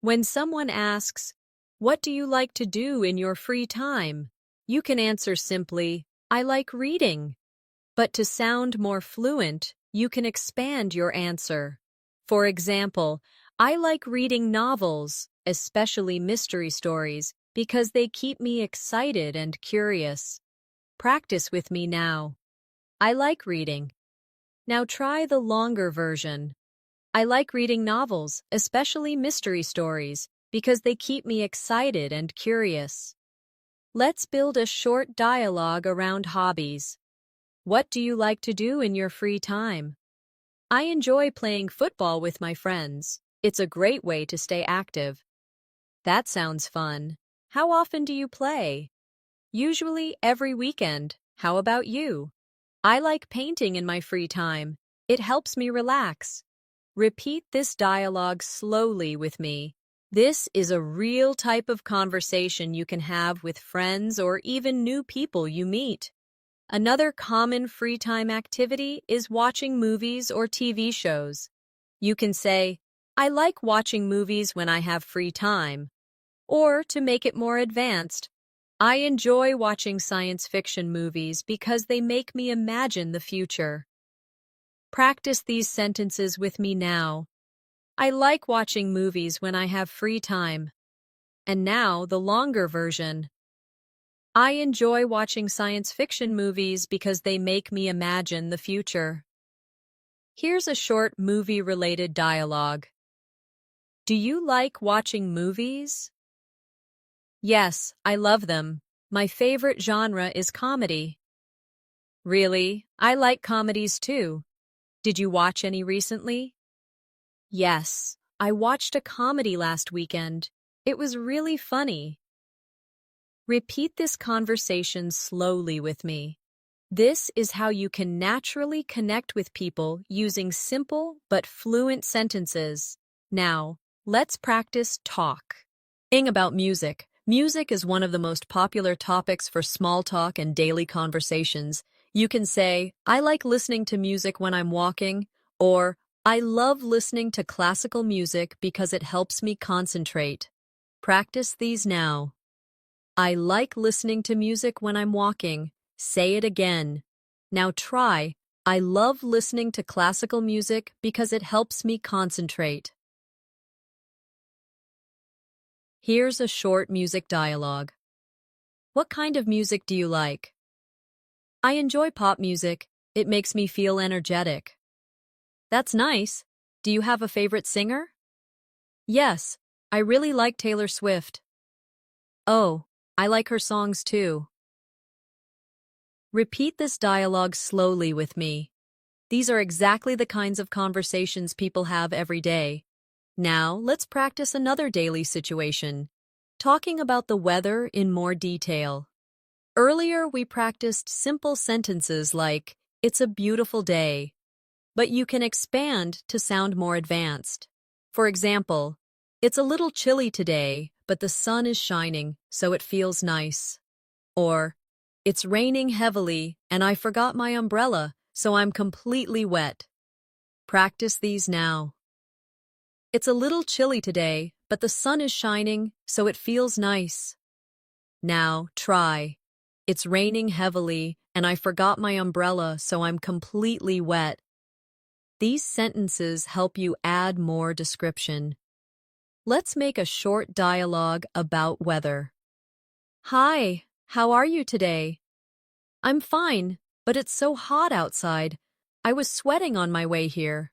When someone asks, "What do you like to do in your free time?" you can answer simply, "I like reading." But to sound more fluent, you can expand your answer. For example, I like reading novels, especially mystery stories, because they keep me excited and curious. Practice with me now. I like reading. Now try the longer version. I like reading novels, especially mystery stories, because they keep me excited and curious. Let's build a short dialogue around hobbies. What do you like to do in your free time? I enjoy playing football with my friends. It's a great way to stay active. That sounds fun. How often do you play? Usually every weekend. How about you? I like painting in my free time. It helps me relax. Repeat this dialogue slowly with me. This is a real type of conversation you can have with friends or even new people you meet. Another common free time activity is watching movies or TV shows. You can say, I like watching movies when I have free time. Or, to make it more advanced, I enjoy watching science fiction movies because they make me imagine the future. Practice these sentences with me now. I like watching movies when I have free time. And now the longer version. I enjoy watching science fiction movies because they make me imagine the future. Here's a short movie-related dialogue. Do you like watching movies? Yes, I love them. My favorite genre is comedy. Really? I like comedies too. Did you watch any recently? Yes, I watched a comedy last weekend. It was really funny. Repeat this conversation slowly with me. This is how you can naturally connect with people using simple but fluent sentences. Now, let's practice talk. Thing about music. Music is one of the most popular topics for small talk and daily conversations. You can say, I like listening to music when I'm walking, or I love listening to classical music because it helps me concentrate. Practice these now. I like listening to music when I'm walking. Say it again. Now try, I love listening to classical music because it helps me concentrate. Here's a short music dialogue. What kind of music do you like? I enjoy pop music. It makes me feel energetic. That's nice. Do you have a favorite singer? Yes, I really like Taylor Swift. Oh, I like her songs too. Repeat this dialogue slowly with me. These are exactly the kinds of conversations people have every day. Now, let's practice another daily situation, talking about the weather in more detail. Earlier, we practiced simple sentences like, it's a beautiful day, but you can expand to sound more advanced. For example, it's a little chilly today, but the sun is shining, so it feels nice. Or, it's raining heavily, and I forgot my umbrella, so I'm completely wet. Practice these now. It's a little chilly today, but the sun is shining, so it feels nice. Now, try. It's raining heavily, and I forgot my umbrella, so I'm completely wet. These sentences help you add more description. Let's make a short dialogue about weather. Hi, how are you today? I'm fine, but it's so hot outside. I was sweating on my way here.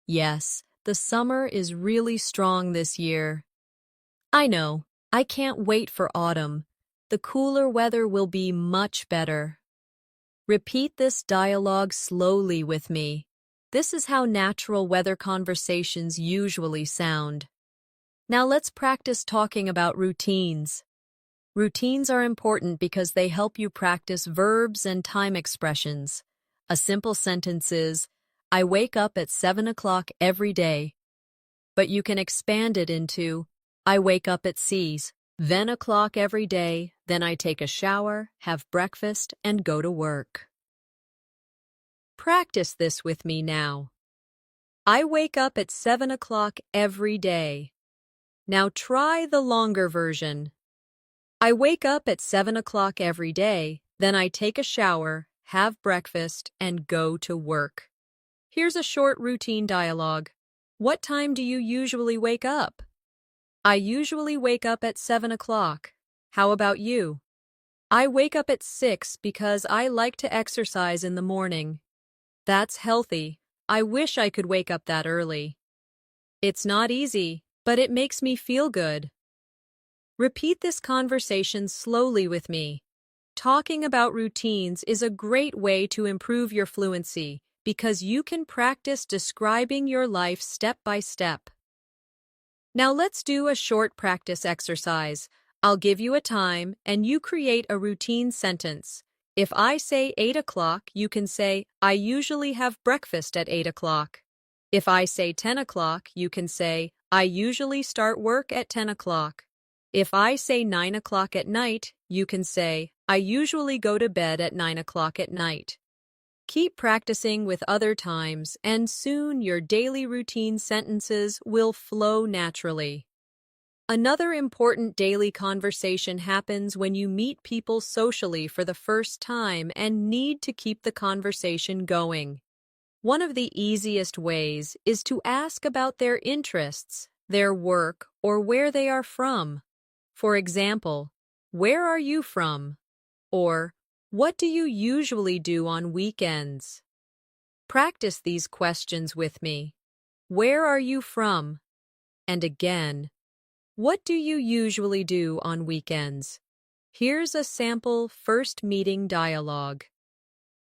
Yes, the summer is really strong this year. I know. I can't wait for autumn. The cooler weather will be much better. Repeat this dialogue slowly with me. This is how natural weather conversations usually sound. Now let's practice talking about routines. Routines are important because they help you practice verbs and time expressions. A simple sentence is, I wake up at 7 o'clock every day. But you can expand it into, I wake up at C's, then o'clock every day, then I take a shower, have breakfast, and go to work. Practice this with me now. I wake up at 7 o'clock every day. Now try the longer version. I wake up at 7 o'clock every day, then I take a shower, have breakfast, and go to work. Here's a short routine dialogue. What time do you usually wake up? I usually wake up at 7 o'clock. How about you? I wake up at 6 because I like to exercise in the morning. That's healthy. I wish I could wake up that early. It's not easy, but it makes me feel good. Repeat this conversation slowly with me. Talking about routines is a great way to improve your fluency because you can practice describing your life step by step. Now let's do a short practice exercise. I'll give you a time and you create a routine sentence. If I say 8 o'clock, you can say, I usually have breakfast at 8 o'clock. If I say 10 o'clock, you can say, I usually start work at 10 o'clock. If I say 9 o'clock at night, you can say, I usually go to bed at 9 o'clock at night. Keep practicing with other times, and soon your daily routine sentences will flow naturally. Another important daily conversation happens when you meet people socially for the first time and need to keep the conversation going. One of the easiest ways is to ask about their interests, their work, or where they are from. For example, where are you from? Or, what do you usually do on weekends? Practice these questions with me. Where are you from? And again, what do you usually do on weekends? Here's a sample first meeting dialogue.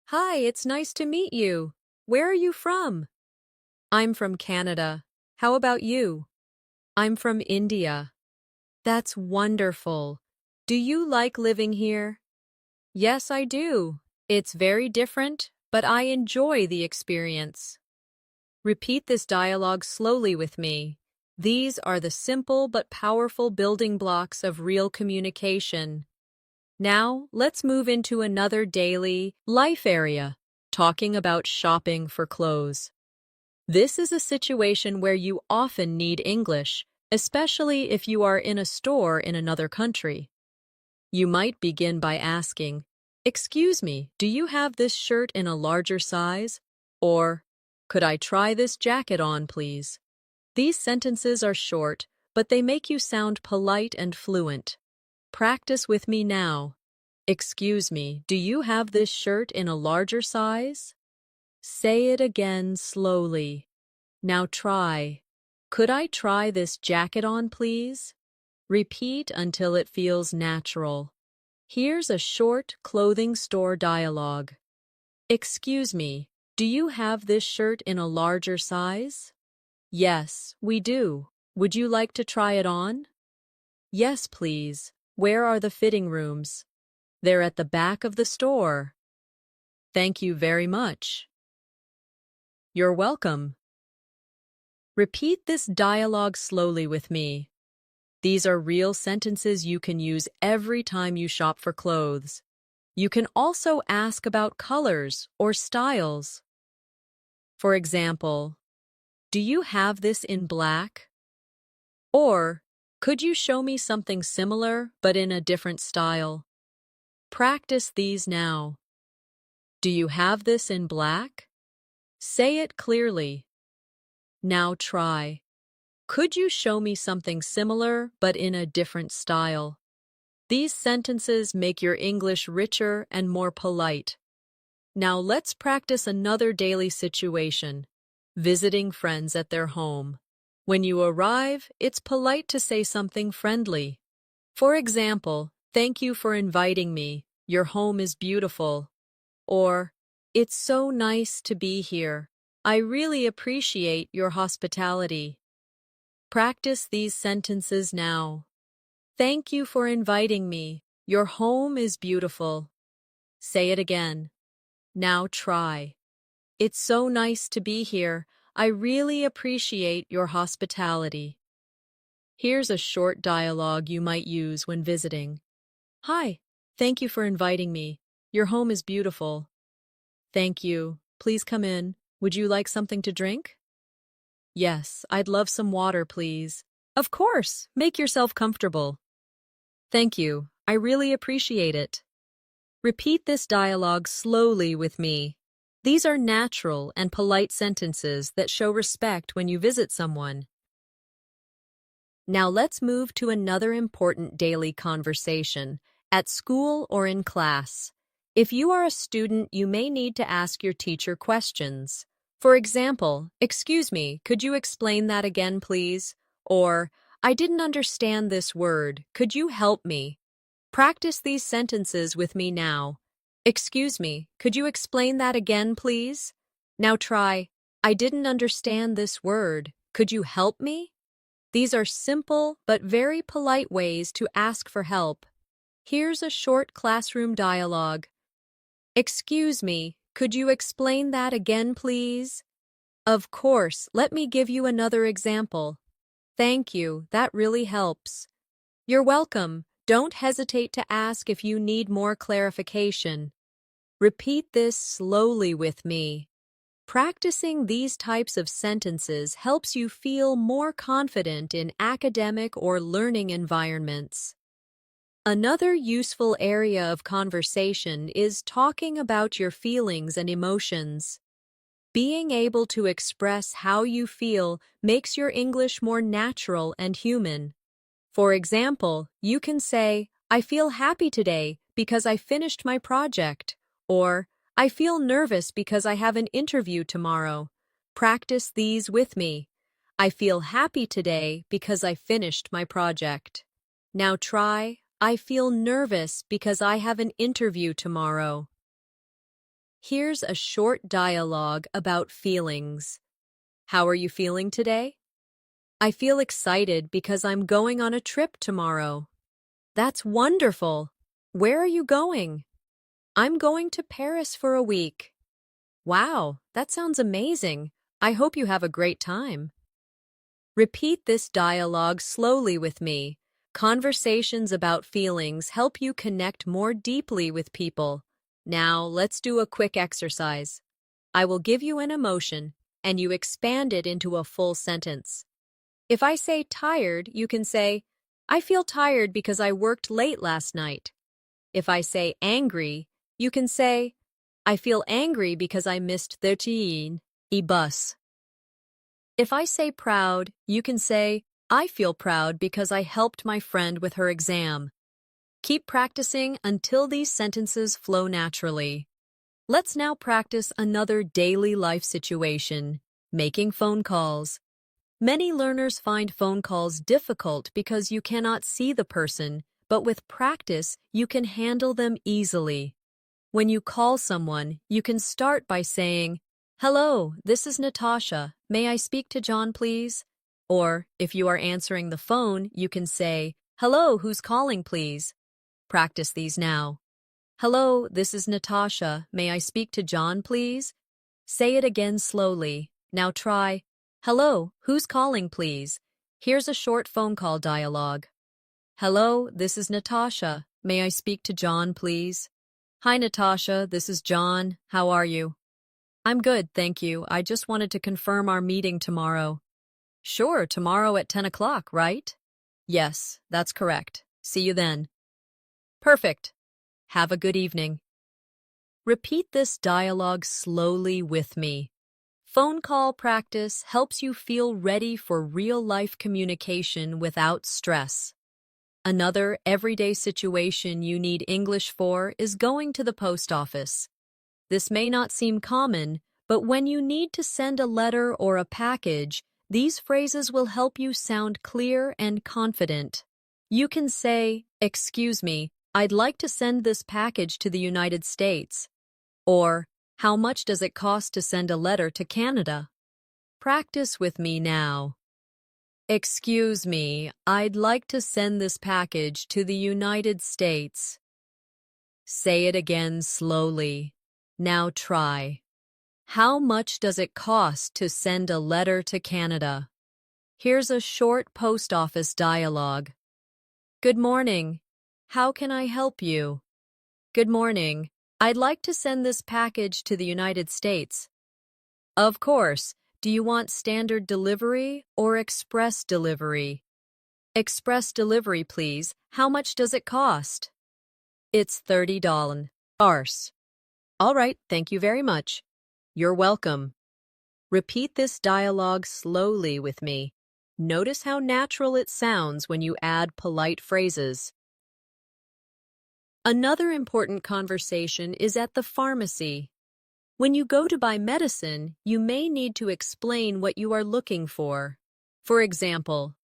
Hi, it's nice to meet you. Where are you from? I'm from Canada. How about you? I'm from India. That's wonderful. Do you like living here? Yes, I do. It's very different, but I enjoy the experience. Repeat this dialogue slowly with me. These are the simple but powerful building blocks of real communication. Now, let's move into another daily life area, talking about shopping for clothes. This is a situation where you often need English, especially if you are in a store in another country. You might begin by asking, "Excuse me, do you have this shirt in a larger size?" Or, "Could I try this jacket on, please?" These sentences are short, but they make you sound polite and fluent. Practice with me now. Excuse me, do you have this shirt in a larger size? Say it again slowly. Now try. Could I try this jacket on, please? Repeat until it feels natural. Here's a short clothing store dialogue. Excuse me, do you have this shirt in a larger size? Yes, we do. Would you like to try it on? Yes, please. Where are the fitting rooms? They're at the back of the store. Thank you very much. You're welcome. Repeat this dialogue slowly with me. These are real sentences you can use every time you shop for clothes. You can also ask about colors or styles. For example, do you have this in black? Or, could you show me something similar but in a different style? Practice these now. Do you have this in black? Say it clearly. Now try. Could you show me something similar but in a different style? These sentences make your English richer and more polite. Now let's practice another daily situation. Visiting friends at their home. When you arrive, it's polite to say something friendly. For example, thank you for inviting me. Your home is beautiful. Or, "It's so nice to be here. I really appreciate your hospitality." Practice these sentences now. Thank you for inviting me. Your home is beautiful. Say it again. Now try. It's so nice to be here. I really appreciate your hospitality. Here's a short dialogue you might use when visiting. Hi, thank you for inviting me. Your home is beautiful. Thank you. Please come in. Would you like something to drink? Yes, I'd love some water, please. Of course. Make yourself comfortable. Thank you. I really appreciate it. Repeat this dialogue slowly with me. These are natural and polite sentences that show respect when you visit someone. Now let's move to another important daily conversation, at school or in class. If you are a student, you may need to ask your teacher questions. For example, "Excuse me, could you explain that again, please?" Or, "I didn't understand this word. Could you help me?" Practice these sentences with me now. "Excuse me, could you explain that again, please?" Now try, "I didn't understand this word. Could you help me?" These are simple but very polite ways to ask for help. Here's a short classroom dialogue. "Excuse me, could you explain that again, please?" "Of course, let me give you another example." "Thank you, that really helps." "You're welcome. Don't hesitate to ask if you need more clarification." Repeat this slowly with me. Practicing these types of sentences helps you feel more confident in academic or learning environments. Another useful area of conversation is talking about your feelings and emotions. Being able to express how you feel makes your English more natural and human. For example, you can say, "I feel happy today because I finished my project," or "I feel nervous because I have an interview tomorrow." Practice these with me. "I feel happy today because I finished my project." Now try, "I feel nervous because I have an interview tomorrow." Here's a short dialogue about feelings. How are you feeling today? "I feel excited because I'm going on a trip tomorrow." That's wonderful. Where are you going? "I'm going to Paris for a week." Wow, that sounds amazing. I hope you have a great time. Repeat this dialogue slowly with me. Conversations about feelings help you connect more deeply with people. Now, let's do a quick exercise. I will give you an emotion, and you expand it into a full sentence. If I say tired, you can say, "I feel tired because I worked late last night." If I say angry, you can say, "I feel angry because I missed the bus." If I say proud, you can say, "I feel proud because I helped my friend with her exam." Keep practicing until these sentences flow naturally. Let's now practice another daily life situation, making phone calls. Many learners find phone calls difficult because you cannot see the person, but with practice, you can handle them easily. When you call someone, you can start by saying, "Hello, this is Natasha. May I speak to John, please?" Or, if you are answering the phone, you can say, "Hello, who's calling, please?" Practice these now. "Hello, this is Natasha. May I speak to John, please?" Say it again slowly. Now try, "Hello, who's calling, please?" Here's a short phone call dialogue. "Hello, this is Natasha. May I speak to John, please?" "Hi, Natasha. This is John. How are you?" "I'm good, thank you. I just wanted to confirm our meeting tomorrow." "Sure, tomorrow at 10 o'clock, right?" "Yes, that's correct. See you then." Perfect. Have a good evening. Repeat this dialogue slowly with me. Phone call practice helps you feel ready for real-life communication without stress. Another everyday situation you need English for is going to the post office. This may not seem common, but when you need to send a letter or a package, these phrases will help you sound clear and confident. You can say, "Excuse me, I'd like to send this package to the United States." Or, how much does it cost to send a letter to Canada? Practice with me now. Excuse me, I'd like to send this package to the United States. Say it again slowly. Now try. How much does it cost to send a letter to Canada? Here's a short post office dialogue. Good morning. How can I help you? Good morning. I'd like to send this package to the United States. Of course. Do you want standard delivery or express delivery? Express delivery, please. How much does it cost? It's $30. All right, thank you very much. You're welcome. Repeat this dialogue slowly with me. Notice how natural it sounds when you add polite phrases. Another important conversation is at the pharmacy. When you go to buy medicine, you may need to explain what you are looking for. For example,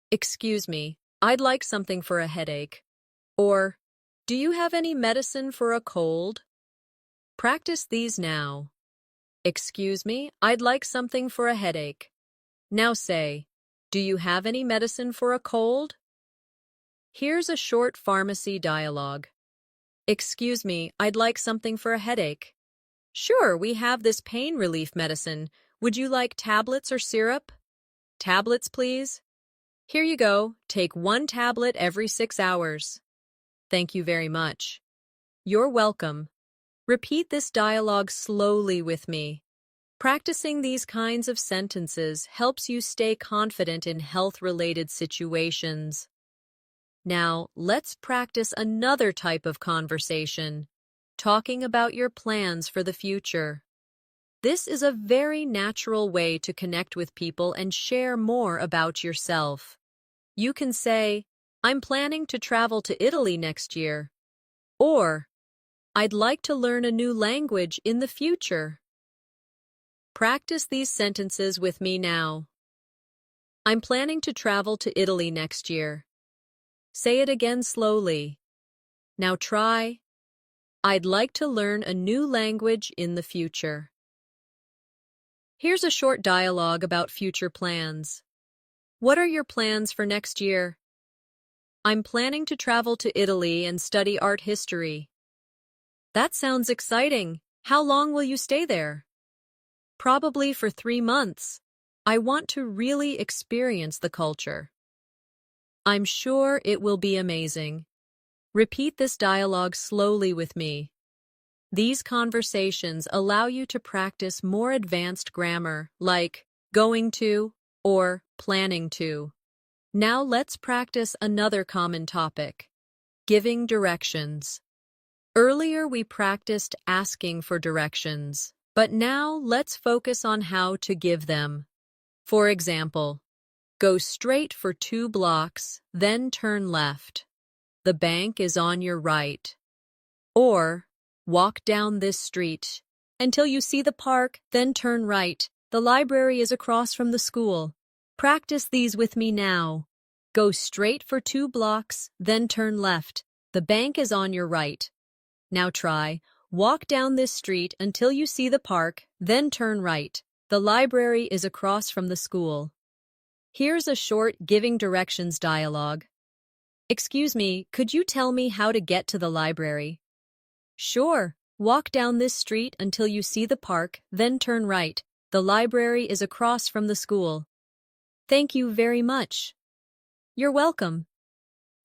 excuse me, I'd like something for a headache. Or, do you have any medicine for a cold? Practice these now. Excuse me, I'd like something for a headache. Now say, do you have any medicine for a cold? Here's a short pharmacy dialogue. Excuse me, I'd like something for a headache. Sure, we have this pain relief medicine. Would you like tablets or syrup? Tablets, please. Here you go. Take 1 tablet every 6 hours. Thank you very much. You're welcome. Repeat this dialogue slowly with me. Practicing these kinds of sentences helps you stay confident in health-related situations. Now, let's practice another type of conversation. Talking about your plans for the future. This is a very natural way to connect with people and share more about yourself. You can say, I'm planning to travel to Italy next year. Or, I'd like to learn a new language in the future. Practice these sentences with me now. I'm planning to travel to Italy next year. Say it again slowly. Now try. I'd like to learn a new language in the future. Here's a short dialogue about future plans. What are your plans for next year? I'm planning to travel to Italy and study art history. That sounds exciting. How long will you stay there? Probably for 3 months. I want to really experience the culture. I'm sure it will be amazing. Repeat this dialogue slowly with me. These conversations allow you to practice more advanced grammar, like going to or planning to. Now let's practice another common topic, giving directions. Earlier we practiced asking for directions, but now let's focus on how to give them. For example, go straight for 2 blocks, then turn left. The bank is on your right. Or, walk down this street until you see the park, then turn right. The library is across from the school. Practice these with me now. Go straight for 2 blocks, then turn left. The bank is on your right. Now try, walk down this street until you see the park, then turn right. The library is across from the school. Here's a short giving directions dialogue. Excuse me, could you tell me how to get to the library? Sure. Walk down this street until you see the park, then turn right. The library is across from the school. Thank you very much. You're welcome.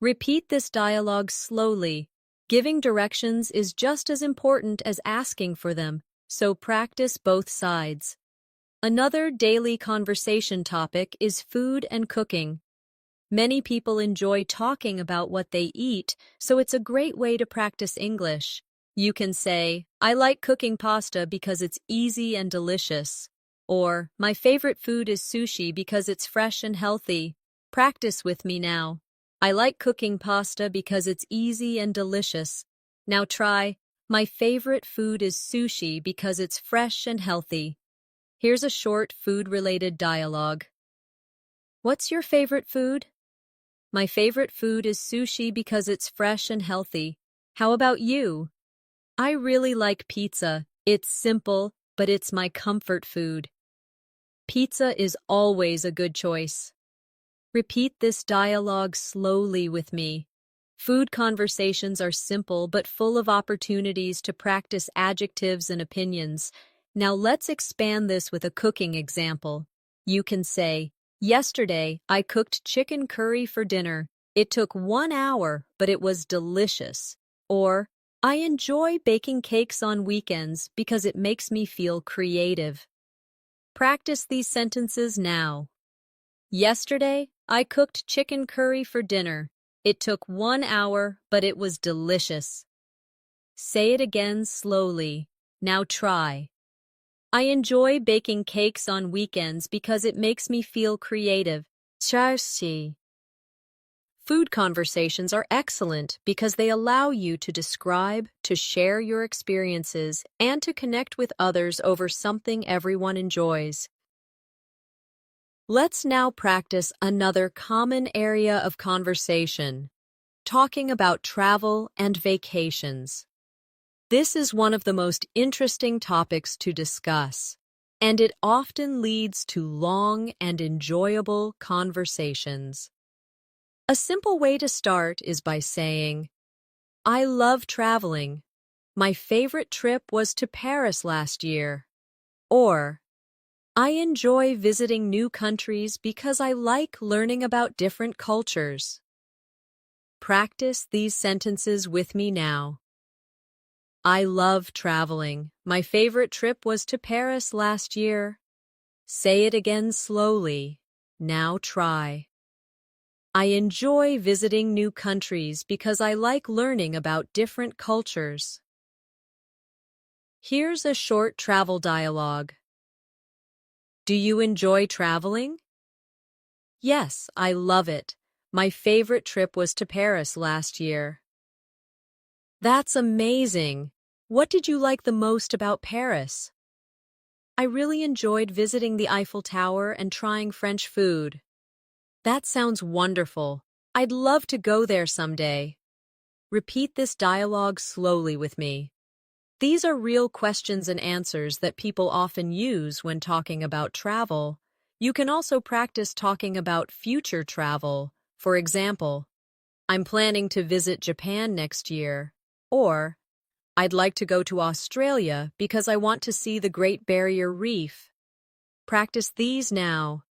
Repeat this dialogue slowly. Giving directions is just as important as asking for them, so practice both sides. Another daily conversation topic is food and cooking. Many people enjoy talking about what they eat, so it's a great way to practice English. You can say, I like cooking pasta because it's easy and delicious. Or, my favorite food is sushi because it's fresh and healthy. Practice with me now. I like cooking pasta because it's easy and delicious. Now try, my favorite food is sushi because it's fresh and healthy. Here's a short food-related dialogue. What's your favorite food? My favorite food is sushi because it's fresh and healthy. How about you? I really like pizza. It's simple, but it's my comfort food. Pizza is always a good choice. Repeat this dialogue slowly with me. Food conversations are simple but full of opportunities to practice adjectives and opinions. Now let's expand this with a cooking example. You can say, "Yesterday, I cooked chicken curry for dinner. It took 1 hour, but it was delicious." Or, "I enjoy baking cakes on weekends because it makes me feel creative." Practice these sentences now. Yesterday, I cooked chicken curry for dinner. It took 1 hour, but it was delicious. Say it again slowly. Now try. I enjoy baking cakes on weekends because it makes me feel creative. Charsi. Food conversations are excellent because they allow you to describe, to share your experiences, and to connect with others over something everyone enjoys. Let's now practice another common area of conversation, talking about travel and vacations. This is one of the most interesting topics to discuss, and it often leads to long and enjoyable conversations. A simple way to start is by saying, "I love traveling. My favorite trip was to Paris last year." Or, "I enjoy visiting new countries because I like learning about different cultures." Practice these sentences with me now. I love traveling. My favorite trip was to Paris last year. Say it again slowly. Now try. I enjoy visiting new countries because I like learning about different cultures. Here's a short travel dialogue. Do you enjoy traveling? Yes, I love it. My favorite trip was to Paris last year. That's amazing. What did you like the most about Paris? I really enjoyed visiting the Eiffel Tower and trying French food. That sounds wonderful. I'd love to go there someday. Repeat this dialogue slowly with me. These are real questions and answers that people often use when talking about travel. You can also practice talking about future travel. For example, I'm planning to visit Japan next year. Or, I'd like to go to Australia because I want to see the Great Barrier Reef. Practice these now.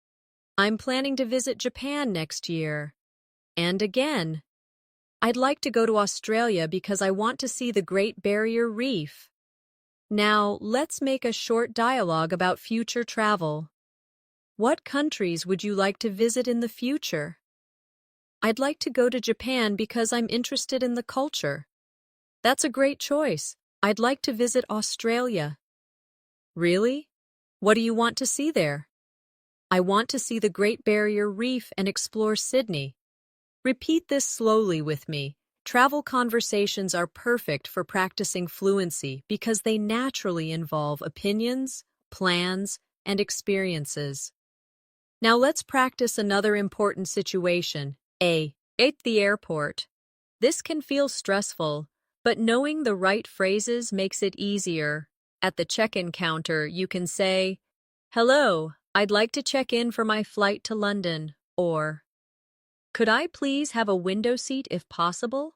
I'm planning to visit Japan next year. And again, I'd like to go to Australia because I want to see the Great Barrier Reef. Now, let's make a short dialogue about future travel. What countries would you like to visit in the future? I'd like to go to Japan because I'm interested in the culture. That's a great choice. I'd like to visit Australia. Really? What do you want to see there? I want to see the Great Barrier Reef and explore Sydney. Repeat this slowly with me. Travel conversations are perfect for practicing fluency because they naturally involve opinions, plans, and experiences. Now let's practice another important situation. At the airport. This can feel stressful, but knowing the right phrases makes it easier. At the check-in counter, you can say, "Hello, I'd like to check in for my flight to London," or, "Could I please have a window seat if possible?"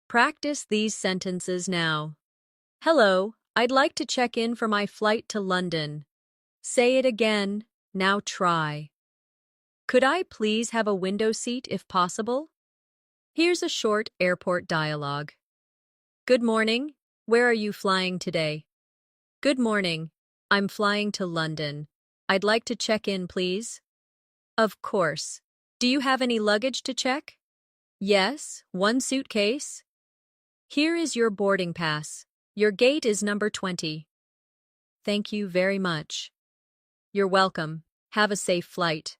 Practice these sentences now. Hello, I'd like to check in for my flight to London. Say it again. Now try. Could I please have a window seat if possible? Here's a short airport dialogue. Good morning. Where are you flying today? Good morning. I'm flying to London. I'd like to check in, please. Of course. Do you have any luggage to check? Yes, one suitcase. Here is your boarding pass. Your gate is number 20. Thank you very much. You're welcome. Have a safe flight.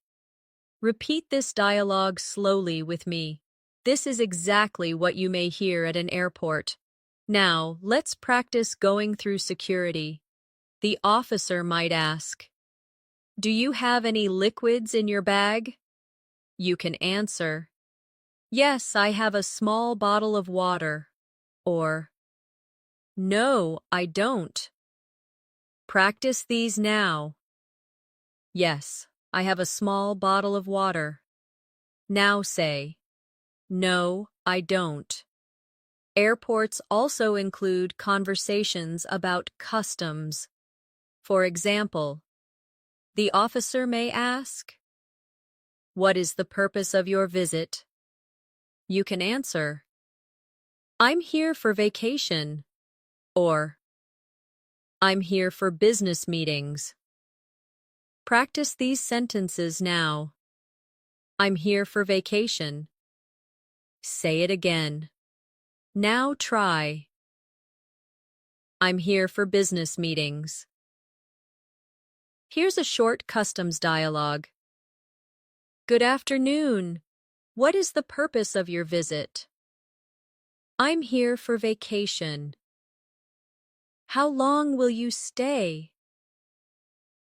Repeat this dialogue slowly with me. This is exactly what you may hear at an airport. Now, let's practice going through security. The officer might ask, "Do you have any liquids in your bag?" You can answer, "Yes, I have a small bottle of water." Or, No, I don't. Practice these now. Yes, I have a small bottle of water. Now say, no, I don't. Airports also include conversations about customs. For example, the officer may ask, "What is the purpose of your visit?" You can answer, "I'm here for vacation," or "I'm here for business meetings." Practice these sentences now. I'm here for vacation. Say it again. Now try. I'm here for business meetings. Here's a short customs dialogue. Good afternoon. What is the purpose of your visit? I'm here for vacation. How long will you stay?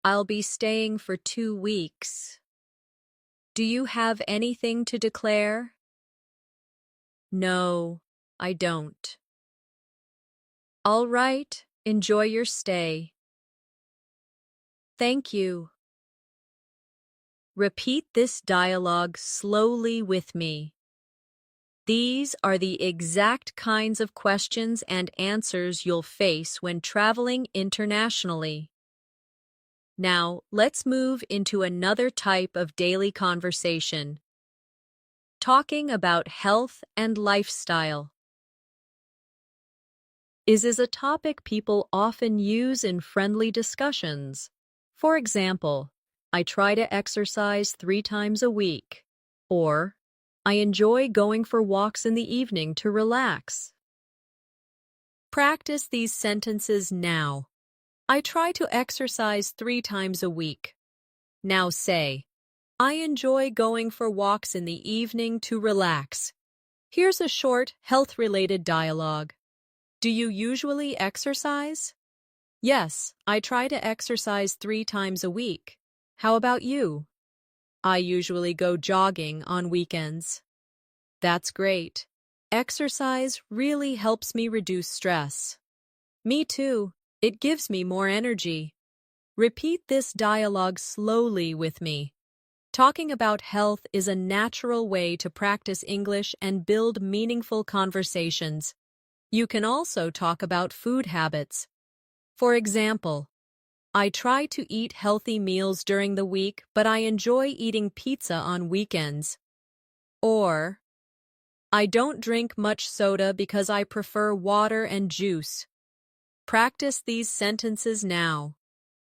I'll be staying for 2 weeks. Do you have anything to declare? No, I don't. All right, enjoy your stay. Thank you. Repeat this dialogue slowly with me. These are the exact kinds of questions and answers you'll face when traveling internationally. Now, let's move into another type of daily conversation. Talking about health and lifestyle. Is a topic people often use in friendly discussions. For example, I try to exercise 3 times a week, or I enjoy going for walks in the evening to relax. Practice these sentences now. I try to exercise 3 times a week. Now say, I enjoy going for walks in the evening to relax. Here's a short, health-related dialogue. Do you usually exercise? Yes, I try to exercise 3 times a week. How about you? I usually go jogging on weekends. That's great. Exercise really helps me reduce stress. Me too. It gives me more energy. Repeat this dialogue slowly with me. Talking about health is a natural way to practice English and build meaningful conversations. You can also talk about food habits. For example, I try to eat healthy meals during the week, but I enjoy eating pizza on weekends. Or, I don't drink much soda because I prefer water and juice. Practice these sentences now.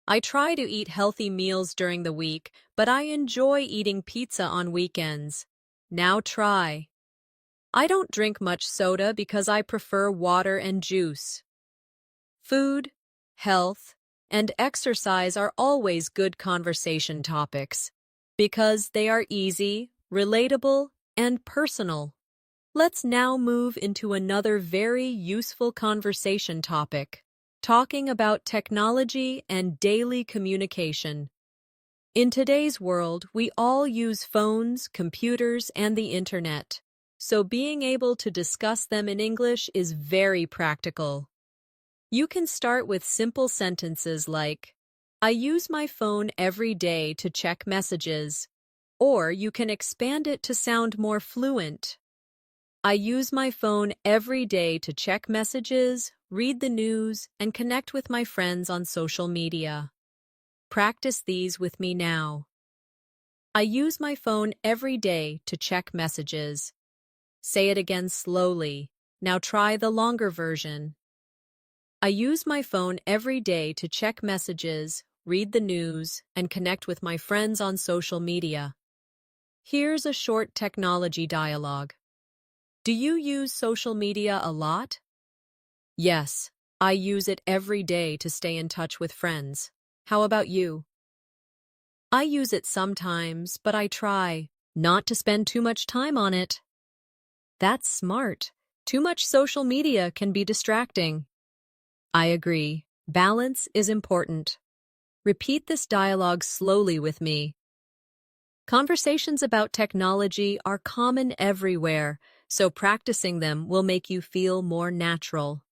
I try to eat healthy meals during the week, but I enjoy eating pizza on weekends. Now try. I don't drink much soda because I prefer water and juice. Food, health, and exercise are always good conversation topics because they are easy, relatable, and personal. Let's now move into another very useful conversation topic, talking about technology and daily communication. In today's world, we all use phones, computers, and the internet, so being able to discuss them in English is very practical. You can start with simple sentences like, I use my phone every day to check messages, or you can expand it to sound more fluent. I use my phone every day to check messages, read the news, and connect with my friends on social media. Practice these with me now. I use my phone every day to check messages. Say it again slowly. Now try the longer version. I use my phone every day to check messages, read the news, and connect with my friends on social media. Here's a short technology dialogue. Do you use social media a lot? Yes, I use it every day to stay in touch with friends. How about you? I use it sometimes, but I try not to spend too much time on it. That's smart. Too much social media can be distracting. I agree. Balance is important. Repeat this dialogue slowly with me. Conversations about technology are common everywhere, so practicing them will make you feel more natural.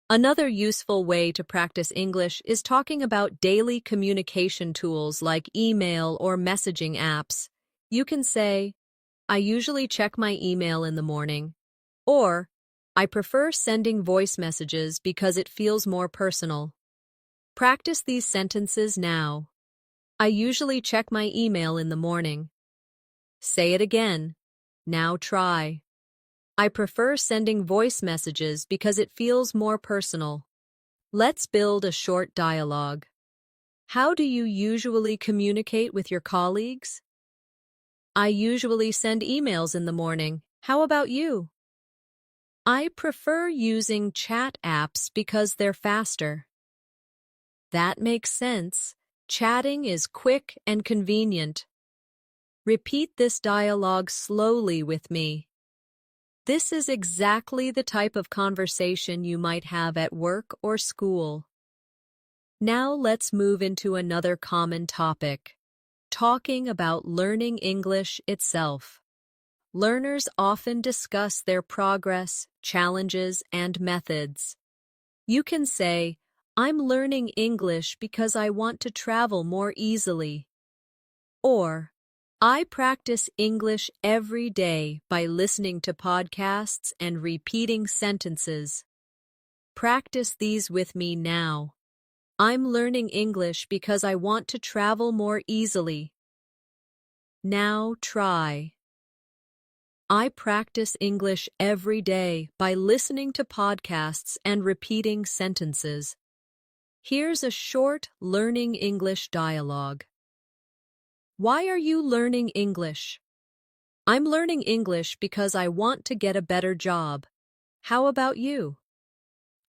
Another useful way to practice English is talking about daily communication tools like email or messaging apps. You can say, I usually check my email in the morning, or I prefer sending voice messages because it feels more personal. Practice these sentences now. I usually check my email in the morning. Say it again. Now try. I prefer sending voice messages because it feels more personal. Let's build a short dialogue. How do you usually communicate with your colleagues? I usually send emails in the morning. How about you? I prefer using chat apps because they're faster. That makes sense. Chatting is quick and convenient. Repeat this dialogue slowly with me. This is exactly the type of conversation you might have at work or school. Now let's move into another common topic, talking about learning English itself. Learners often discuss their progress, challenges, and methods. You can say, I'm learning English because I want to travel more easily. Or, I practice English every day by listening to podcasts and repeating sentences. Practice these with me now. I'm learning English because I want to travel more easily. Now try. I practice English every day by listening to podcasts and repeating sentences. Here's a short learning English dialogue. Why are you learning English? I'm learning English because I want to get a better job. How about you?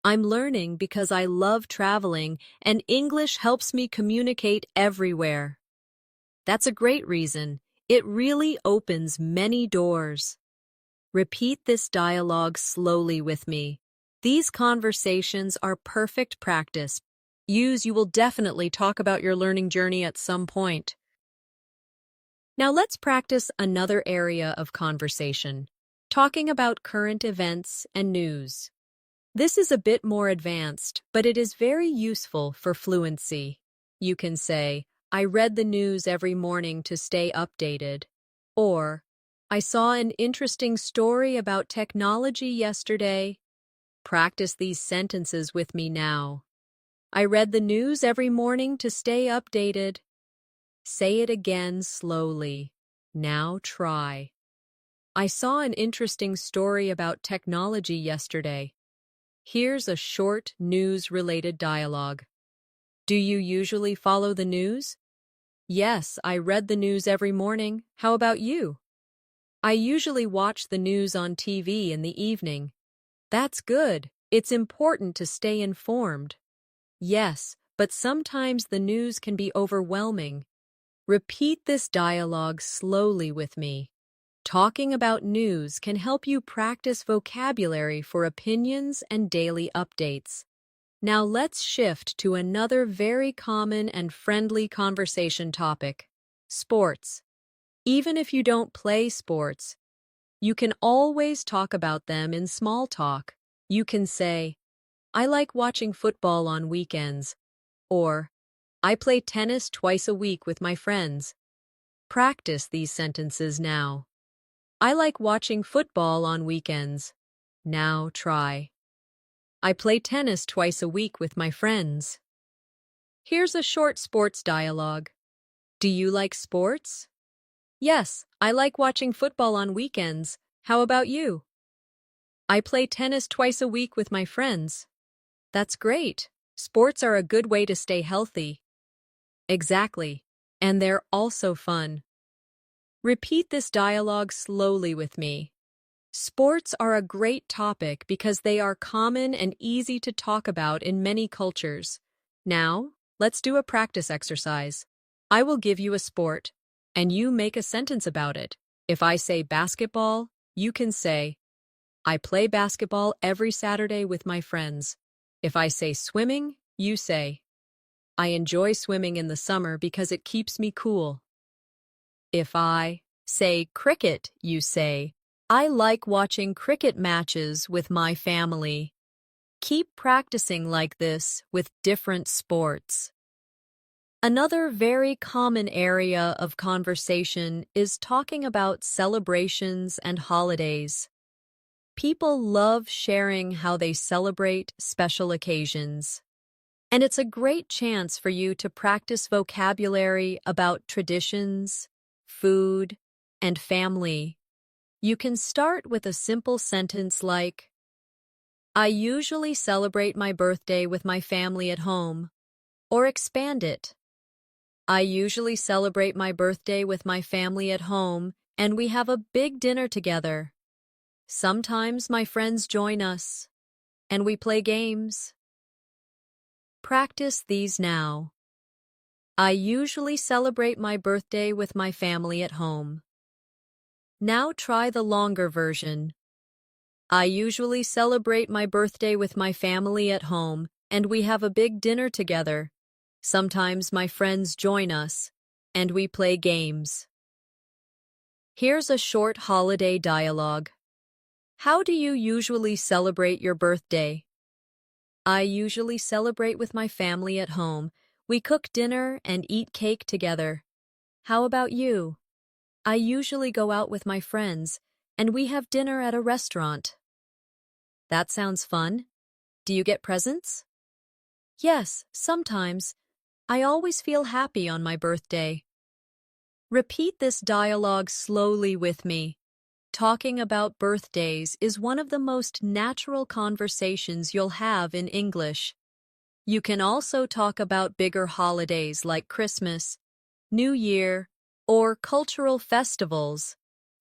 I'm learning because I love traveling and English helps me communicate everywhere. That's a great reason. It really opens many doors. Repeat this dialogue slowly with me. These conversations are perfect practice. You will definitely talk about your learning journey at some point. Now let's practice another area of conversation, talking about current events and news. This is a bit more advanced, but it is very useful for fluency. You can say, I read the news every morning to stay updated. Or, I saw an interesting story about technology yesterday. Practice these sentences with me now. I read the news every morning to stay updated. Say it again slowly. Now try. I saw an interesting story about technology yesterday. Here's a short news-related dialogue. Do you usually follow the news? Yes, I read the news every morning. How about you? I usually watch the news on TV in the evening. That's good. It's important to stay informed. Yes, but sometimes the news can be overwhelming. Repeat this dialogue slowly with me. Talking about news can help you practice vocabulary for opinions and daily updates. Now let's shift to another very common and friendly conversation topic, sports. Even if you don't play sports, you can always talk about them in small talk. You can say, I like watching football on weekends, or I play tennis twice a week with my friends. Practice these sentences now. I like watching football on weekends. Now try. I play tennis twice a week with my friends. Here's a short sports dialogue. Do you like sports? Yes, I like watching football on weekends. How about you? I play tennis twice a week with my friends. That's great. Sports are a good way to stay healthy. Exactly. And they're also fun. Repeat this dialogue slowly with me. Sports are a great topic because they are common and easy to talk about in many cultures. Now, let's do a practice exercise. I will give you a sport, and you make a sentence about it. If I say basketball, you can say, I play basketball every Saturday with my friends. If I say swimming, you say, I enjoy swimming in the summer because it keeps me cool. If I say cricket, you say, I like watching cricket matches with my family. Keep practicing like this with different sports. Another very common area of conversation is talking about celebrations and holidays. People love sharing how they celebrate special occasions. And it's a great chance for you to practice vocabulary about traditions, food, and family. You can start with a simple sentence like, I usually celebrate my birthday with my family at home, or expand it. I usually celebrate my birthday with my family at home, and we have a big dinner together. Sometimes my friends join us, and we play games. Practice these now. I usually celebrate my birthday with my family at home. Now try the longer version. I usually celebrate my birthday with my family at home, and we have a big dinner together. Sometimes my friends join us, and we play games. Here's a short holiday dialogue. How do you usually celebrate your birthday? I usually celebrate with my family at home. We cook dinner and eat cake together. How about you? I usually go out with my friends, and we have dinner at a restaurant. That sounds fun. Do you get presents? Yes, sometimes. I always feel happy on my birthday. Repeat this dialogue slowly with me. Talking about birthdays is one of the most natural conversations you'll have in English. You can also talk about bigger holidays like Christmas, New Year, or cultural festivals.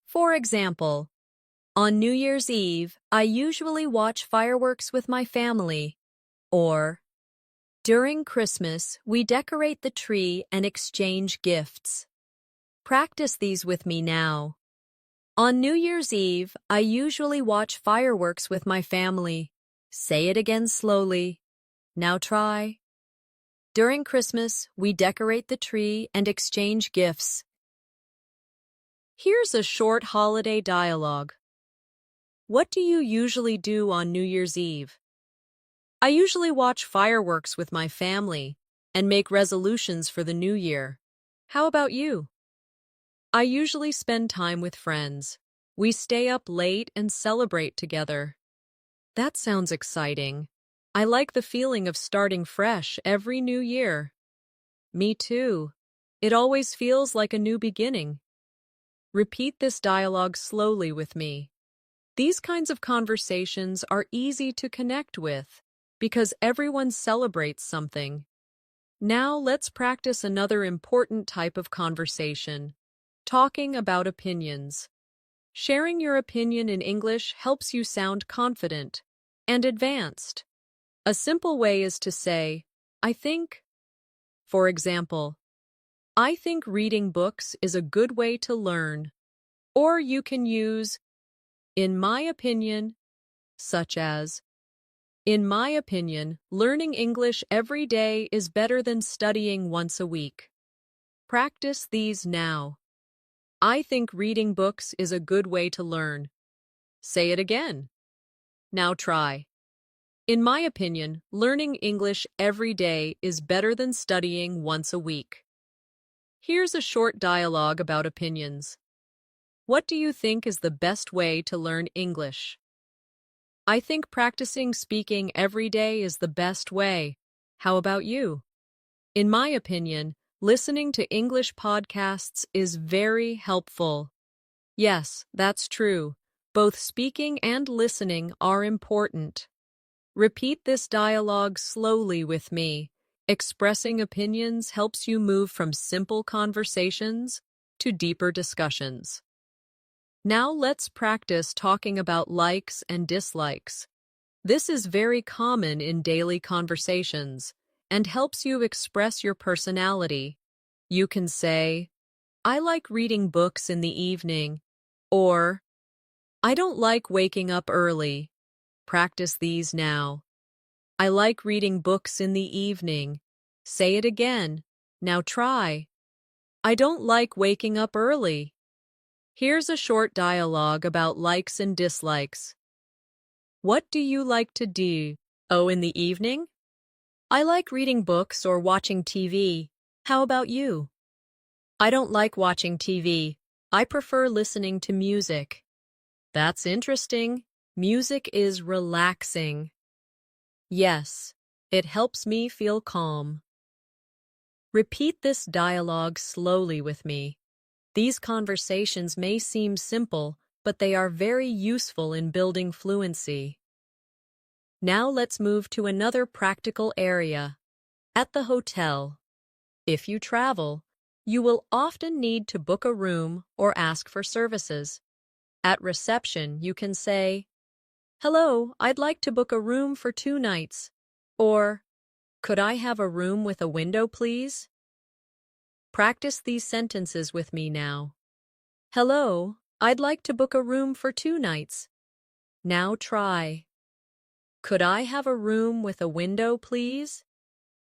For example, on New Year's Eve, I usually watch fireworks with my family. Or, during Christmas, we decorate the tree and exchange gifts. Practice these with me now. On New Year's Eve, I usually watch fireworks with my family. Say it again slowly. Now try. During Christmas, we decorate the tree and exchange gifts. Here's a short holiday dialogue. What do you usually do on New Year's Eve? I usually watch fireworks with my family and make resolutions for the new year. How about you? I usually spend time with friends. We stay up late and celebrate together. That sounds exciting. I like the feeling of starting fresh every new year. Me too. It always feels like a new beginning. Repeat this dialogue slowly with me. These kinds of conversations are easy to connect with because everyone celebrates something. Now let's practice another important type of conversation. Talking about opinions. Sharing your opinion in English helps you sound confident and advanced. A simple way is to say, I think. For example, I think reading books is a good way to learn. Or you can use, in my opinion, such as, in my opinion, learning English every day is better than studying once a week. Practice these now. I think reading books is a good way to learn. Say it again. Now try. In my opinion, learning English every day is better than studying once a week. Here's a short dialogue about opinions. What do you think is the best way to learn English? I think practicing speaking every day is the best way. How about you? In my opinion, listening to English podcasts is very helpful. Yes, that's true. Both speaking and listening are important. Repeat this dialogue slowly with me. Expressing opinions helps you move from simple conversations to deeper discussions. Now let's practice talking about likes and dislikes. This is very common in daily conversations and helps you express your personality. You can say, I like reading books in the evening, or I don't like waking up early. Practice these now. I like reading books in the evening. Say it again. Now try. I don't like waking up early. Here's a short dialogue about likes and dislikes. What do you like to do? Oh, in the evening? I like reading books or watching TV. How about you? I don't like watching TV. I prefer listening to music. That's interesting. Music is relaxing. Yes, it helps me feel calm. Repeat this dialogue slowly with me. These conversations may seem simple, but they are very useful in building fluency. Now let's move to another practical area. At the hotel. If you travel, you will often need to book a room or ask for services. At reception, you can say, "Hello, I'd like to book a room for 2 nights." Or, "Could I have a room with a window, please?" Practice these sentences with me now. "Hello, I'd like to book a room for 2 nights." Now try. "Could I have a room with a window, please?"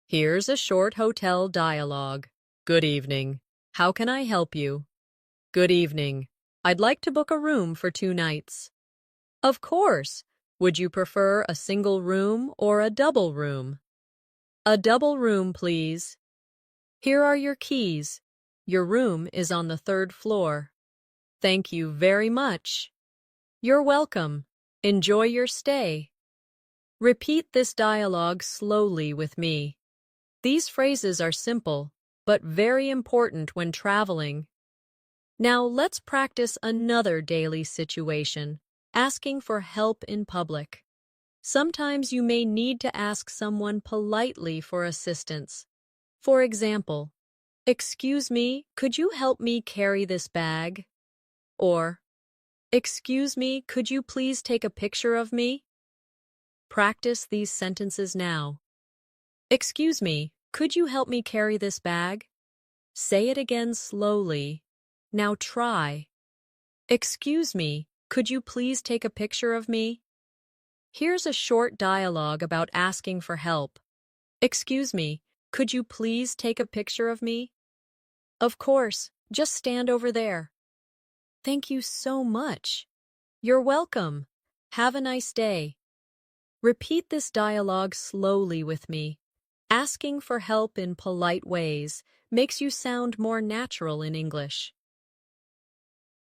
Here's a short hotel dialogue. Good evening. How can I help you? Good evening. I'd like to book a room for 2 nights. Of course. Would you prefer a single room or a double room? A double room, please. Here are your keys. Your room is on the 3rd floor. Thank you very much. You're welcome. Enjoy your stay. Repeat this dialogue slowly with me. These phrases are simple, but very important when traveling. Now let's practice another daily situation, asking for help in public. Sometimes you may need to ask someone politely for assistance. For example, "Excuse me, could you help me carry this bag?" Or, "Excuse me, could you please take a picture of me?" Practice these sentences now. "Excuse me, could you help me carry this bag?" Say it again slowly. Now try. "Excuse me, could you please take a picture of me?" Here's a short dialogue about asking for help. "Excuse me, could you please take a picture of me?" Of course, just stand over there. Thank you so much. You're welcome. Have a nice day. Repeat this dialogue slowly with me. Asking for help in polite ways makes you sound more natural in English.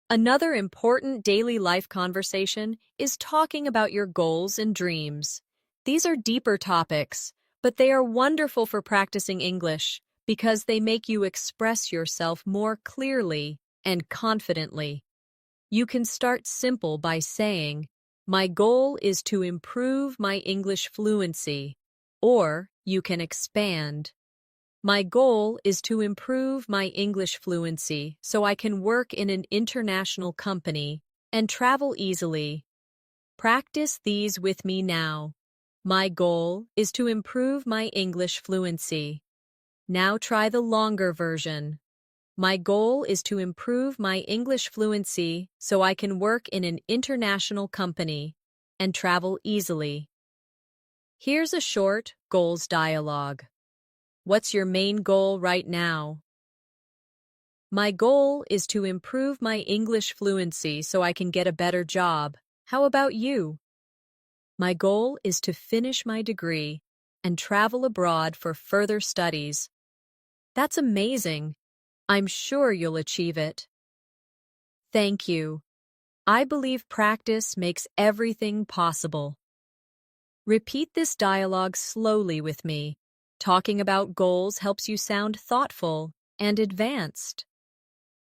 Another important daily life conversation is talking about your goals and dreams. These are deeper topics, but they are wonderful for practicing English because they make you express yourself more clearly and confidently. You can start simple by saying, "My goal is to improve my English fluency," or you can expand. "My goal is to improve my English fluency so I can work in an international company and travel easily." Practice these with me now. My goal is to improve my English fluency. Now try the longer version. My goal is to improve my English fluency so I can work in an international company and travel easily. Here's a short goals dialogue. What's your main goal right now? My goal is to improve my English fluency so I can get a better job. How about you? My goal is to finish my degree and travel abroad for further studies. That's amazing. I'm sure you'll achieve it. Thank you. I believe practice makes everything possible. Repeat this dialogue slowly with me. Talking about goals helps you sound thoughtful and advanced.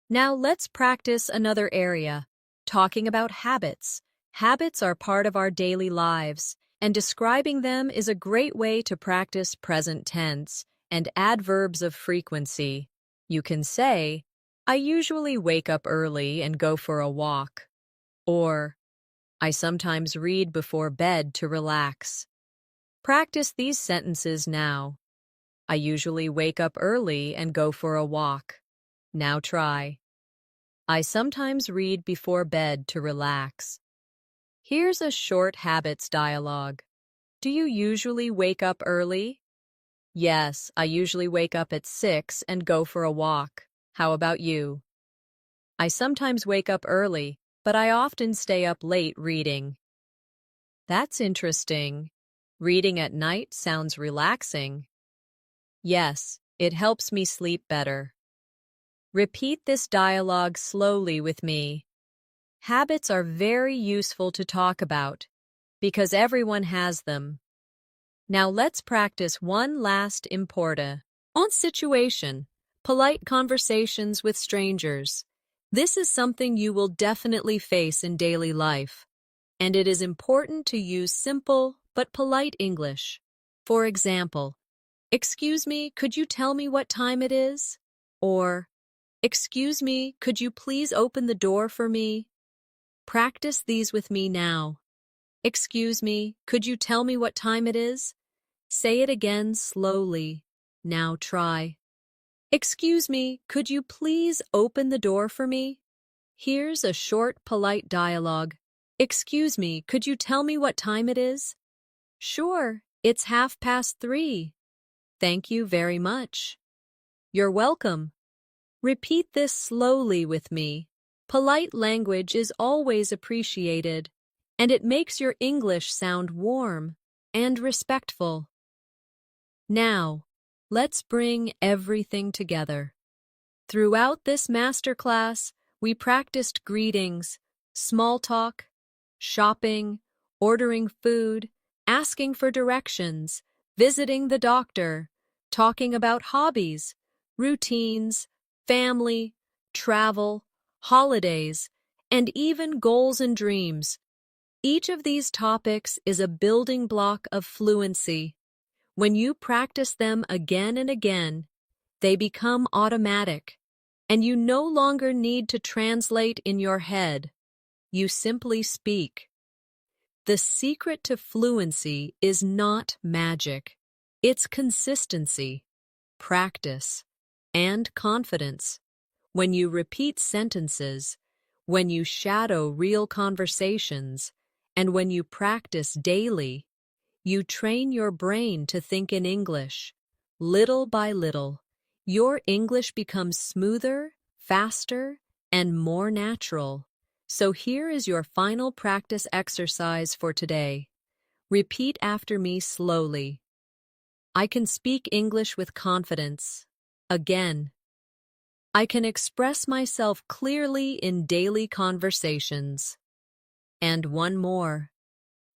Now let's practice another area, talking about habits. Habits are part of our daily lives, and describing them is a great way to practice present tense and adverbs of frequency. You can say, "I usually wake up early and go for a walk," or "I sometimes read before bed to relax." Practice these sentences now. I usually wake up early and go for a walk. Now try. I sometimes read before bed to relax. Here's a short habits dialogue. Do you usually wake up early? Yes, I usually wake up at 6 and go for a walk. How about you? I sometimes wake up early, but I often stay up late reading. That's interesting. Reading at night sounds relaxing. Yes, it helps me sleep better. Repeat this dialogue slowly with me. Habits are very useful to talk about because everyone has them. Now let's practice one last important situation, polite conversations with strangers. This is something you will definitely face in daily life, and it is important to use simple but polite English. For example, "Excuse me, could you tell me what time it is?" Or, "Excuse me, could you please open the door for me?" Practice these with me now. "Excuse me, could you tell me what time it is?" Say it again slowly. Now try. "Excuse me, could you please open the door for me?" Here's a short, polite dialogue. "Excuse me, could you tell me what time it is?" "Sure, it's 3:30. Thank you very much." "You're welcome." Repeat this slowly with me. Polite language is always appreciated, and it makes your English sound warm and respectful. Now, let's bring everything together. Throughout this masterclass, we practiced greetings, small talk, shopping, ordering food, asking for directions, visiting the doctor, talking about hobbies, routines, family, travel, holidays, and even goals and dreams. Each of these topics is a building block of fluency. When you practice them again and again, they become automatic, and you no longer need to translate in your head. You simply speak. The secret to fluency is not magic. It's consistency, practice, and confidence. When you repeat sentences, when you shadow real conversations, and when you practice daily, you train your brain to think in English. Little by little, your English becomes smoother, faster, and more natural. So here is your final practice exercise for today. Repeat after me slowly. I can speak English with confidence. Again. I can express myself clearly in daily conversations. And one more.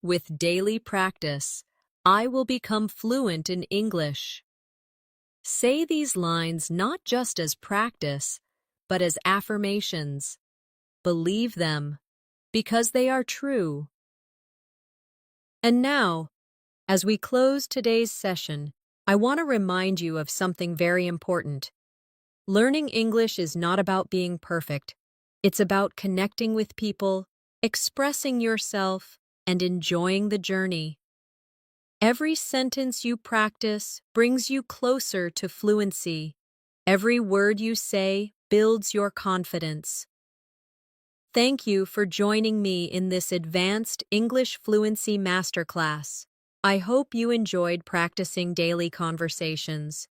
With daily practice, I will become fluent in English. Say these lines not just as practice, but as affirmations. Believe them, because they are true. And now, as we close today's session, I want to remind you of something very important. Learning English is not about being perfect. It's about connecting with people, expressing yourself, and enjoying the journey. Every sentence you practice brings you closer to fluency. Every word you say builds your confidence. Thank you for joining me in this advanced English fluency masterclass. I hope you enjoyed practicing daily conversations,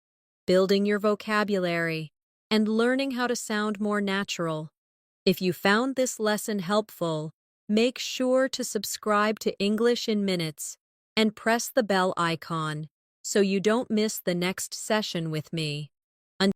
building your vocabulary, and learning how to sound more natural. If you found this lesson helpful, make sure to subscribe to English in Minutes and press the bell icon so you don't miss the next session with me.